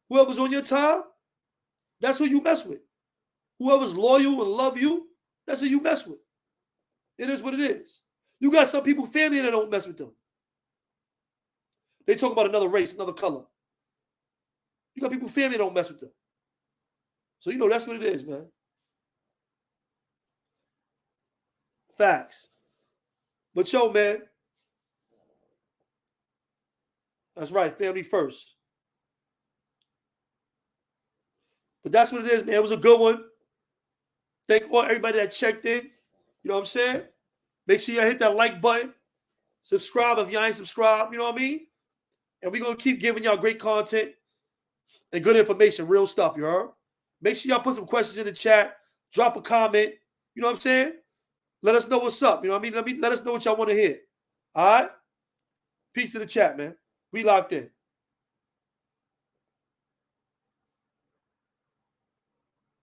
Whoever's on your time, that's who you mess with. Whoever's loyal and love you, that's who you mess with. It is what it is. You got some people, family, that don't mess with them. They talk about another race, another color. You got people, family, that don't mess with them. So, you know, that's what it is, man. Facts. But, yo, man. That's right. Family first. But that's what it is, man. It was a good one. Thank everybody that checked in. You know what I'm saying? Make sure you hit that like button. Subscribe if y'all ain't subscribed. You know what I mean? And we're going to keep giving y'all great content and good information, real stuff, you heard? Make sure y'all put some questions in the chat. Drop a comment. You know what I'm saying? Let us know what's up. You know what I mean? Let us know what y'all want to hear. All right? Peace to the chat, man. We locked in.